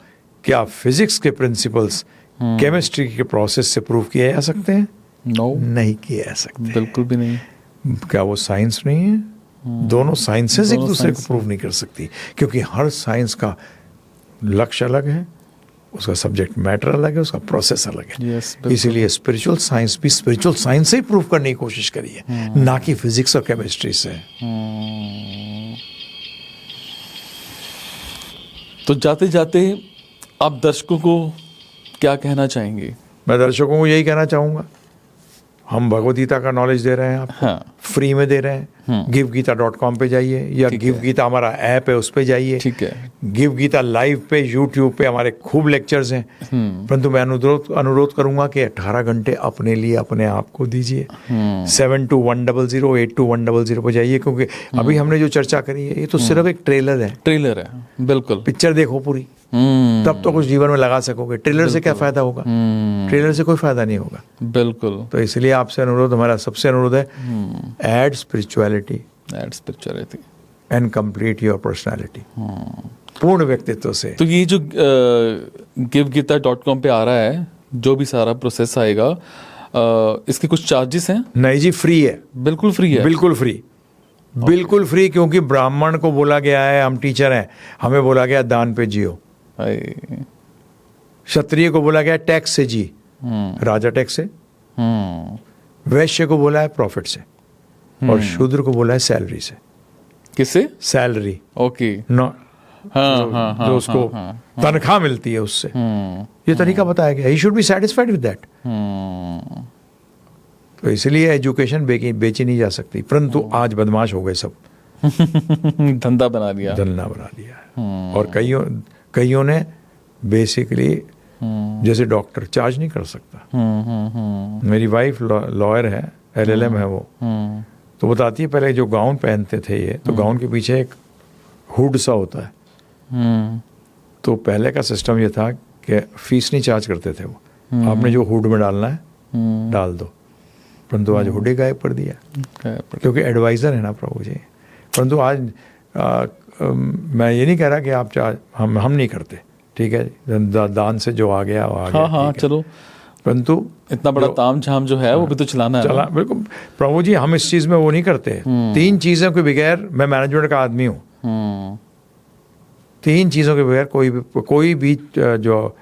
क्या फिजिक्स के प्रिंसिपल्स केमिस्ट्री के प्रोसेस से प्रूव किए जा सकते हैं? नो, नहीं किए जा सकते। बिल्कुल भी नहीं। क्या वो साइंस नहीं है? दोनों साइंसेस एक दोनों दूसरे को साइंस प्रूव नहीं कर सकती, क्योंकि हर साइंस का लक्ष्य अलग है, उसका सब्जेक्ट मैटर अलग है, उसका प्रोसेस अलग है। Yes, बिल्कुल। इसीलिए स्पिरिचुअल साइंस भी स्पिरिचुअल साइंस से ही प्रूव करने की कोशिश करी है, ना कि फिजिक्स और केमिस्ट्री से। तो जाते जाते आप दर्शकों को क्या कहना चाहेंगे? मैं दर्शकों को यही कहना चाहूंगा, हम भगवद गीता का नॉलेज दे रहे हैं आपको, हाँ। फ्री में दे रहे हैं। गिवगीता.com पे जाइए, या ठीक गिव है। गीता हमारा ऐप है, उस पे जाइए। ठीक है। गिव गीता लाइव पे यूट्यूब पे हमारे खूब लेक्चर्स हैं। परंतु मैं अनुरोध करूंगा कि 18 घंटे अपने लिए, अपने आप को दीजिए। 7210082100 पे जाइए, क्योंकि अभी हमने जो चर्चा करी है ये तो सिर्फ एक ट्रेलर है। ट्रेलर है, बिल्कुल। पिक्चर देखो पूरी, तब तो कुछ जीवन में लगा सकोगे। ट्रेलर से क्या फायदा होगा? ट्रेलर से कोई फायदा नहीं होगा। बिल्कुल। तो इसलिए आपसे अनुरोध, हमारा सबसे अनुरोध है, add spirituality add spirituality and complete your personality. पूर्ण व्यक्तित्व से। तो ये जो givgita.com पे आ रहा है, जो भी सारा प्रोसेस आएगा, इसके कुछ चार्जेस हैं? नहीं जी, फ्री है, बिल्कुल फ्री है। बिल्कुल फ्री, बिल्कुल फ्री। क्योंकि ब्राह्मण को बोला गया है, हम टीचर हैं, हमें बोला गया दान पे जियो। क्षत्रिय को बोला गया टैक्स से जी, राजा टैक्स से। वैश्य को बोला है प्रॉफिट से, और शूद्र को बोला है सैलरी से। किससे? Salary, okay. नो, हाँ, जो उसको तनख्वाह मिलती है उससे। ये तरीका बताया गया, he should be satisfied with that. तो इसलिए एजुकेशन बेची नहीं जा सकती। परंतु आज बदमाश हो गए सब, धंधा बना दिया, धंधा बना दिया है। और कईयों ने बेसिकली, जैसे डॉक्टर चार्ज नहीं कर सकता। मेरी वाइफ लॉयर है, LLM है वो, तो बताती है पहले जो गाउन पहनते थे ये, तो गाउन के पीछे एक हुड सा होता है। तो पहले का सिस्टम ये था कि फीस नहीं चार्ज करते थे वो, आपने जो हुड में डालना है डाल दो। परंतु आज हुड ही गायब कर दिया, क्योंकि एडवाइजर है ना प्रभु जी। परंतु आज मैं ये नहीं कह रहा कि आप हम नहीं करते, ठीक है, दान से जो आ गया वो आ गया। हाँ, चलो, परंतु इतना बड़ा ताम झाम जो है वो भी तो चलाना है। बिल्कुल प्रभु जी, हम इस चीज में वो नहीं करते। 3 चीजों के बगैर, मैं मैनेजमेंट का आदमी हूँ, 3 चीजों के बगैर कोई भी जो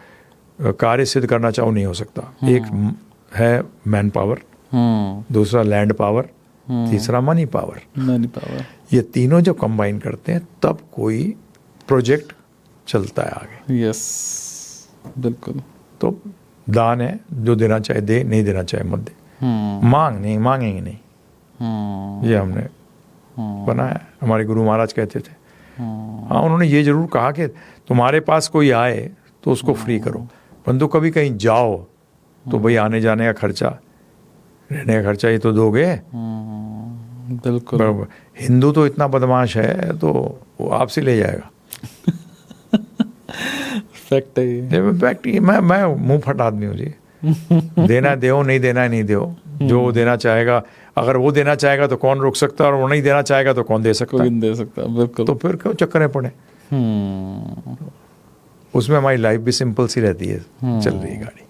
कार्य सिद्ध करना चाहो नहीं हो सकता। एक है मैन पावर, दूसरा लैंड पावर, तीसरा मनी पावर। ये तीनों जब कंबाइन करते हैं तब कोई प्रोजेक्ट चलता है आगे। यस, बिल्कुल। तो दान है, जो देना चाहे दे, नहीं देना चाहे मत दे। मांगेंगे नहीं। ये हमने बनाया, हमारे गुरु महाराज कहते थे। हाँ, उन्होंने ये जरूर कहा कि तुम्हारे पास कोई आए तो उसको फ्री करो, परंतु कभी कहीं जाओ तो भाई आने जाने का खर्चा, रहने का खर्चा ये तो दोगे। बिल्कुल। हिंदू तो इतना बदमाश है तो वो आपसे ले जाएगा। फैक्ट है। फैक्ट, मैं मुंह फट आदमी हूँ जी। देना दो, नहीं देना नहीं दो। जो देना चाहेगा, अगर वो देना चाहेगा तो कौन रोक सकता है, और वो नहीं देना चाहेगा तो कौन दे सकता है? कोई नहीं दे सकता, बिल्कुल। तो फिर क्यों चक्कर में पड़े? उसमें हमारी लाइफ भी सिंपल सी रहती है, चल रही है गाड़ी।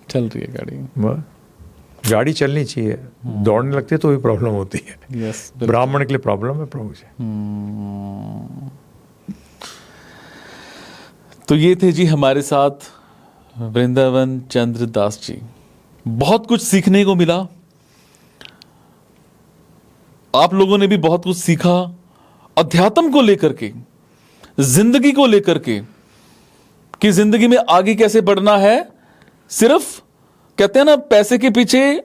गाड़ी चलनी चाहिए, दौड़ने लगते तो भी प्रॉब्लम होती है। यस, ब्राह्मण के लिए प्रॉब्लम है प्रभु जी। तो ये थे जी हमारे साथ वृंदावन चंद्र दास जी। बहुत कुछ सीखने को मिला, आप लोगों ने भी बहुत कुछ सीखा अध्यात्म को लेकर के, जिंदगी को लेकर के, कि जिंदगी में आगे कैसे बढ़ना है। सिर्फ कहते हैं ना, पैसे के पीछे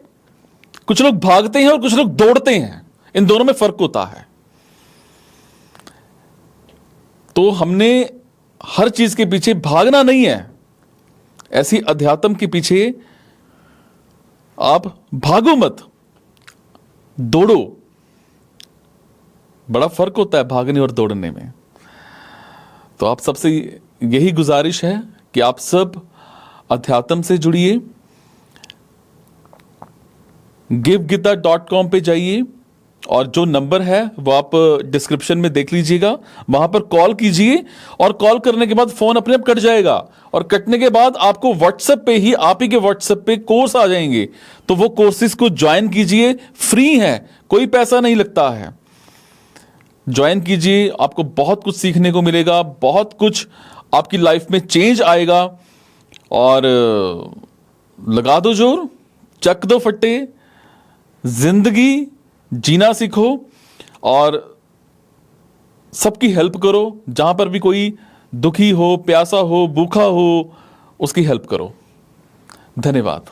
कुछ लोग भागते हैं और कुछ लोग दौड़ते हैं, इन दोनों में फर्क होता है। तो हमने हर चीज के पीछे भागना नहीं है, ऐसी अध्यात्म के पीछे आप भागो मत, दौड़ो। बड़ा फर्क होता है भागने और दौड़ने में। तो आप सबसे यही गुजारिश है कि आप सब अध्यात्म से जुड़िए। givegita.com पे जाइए और जो नंबर है वो आप डिस्क्रिप्शन में देख लीजिएगा, वहां पर कॉल कीजिए और कॉल करने के बाद फोन अपने आप कट जाएगा और कटने के बाद आपको व्हाट्सएप पे ही, आप ही के व्हाट्सएप पे कोर्स आ जाएंगे। तो वो कोर्सेज को ज्वाइन कीजिए, फ्री है, कोई पैसा नहीं लगता है। ज्वाइन कीजिए, आपको बहुत कुछ सीखने को मिलेगा, बहुत कुछ आपकी लाइफ में चेंज आएगा। और लगा दो जोर, चक दो फट्टे, जिंदगी जीना सीखो और सबकी हेल्प करो। जहां पर भी कोई दुखी हो, प्यासा हो, भूखा हो, उसकी हेल्प करो। धन्यवाद।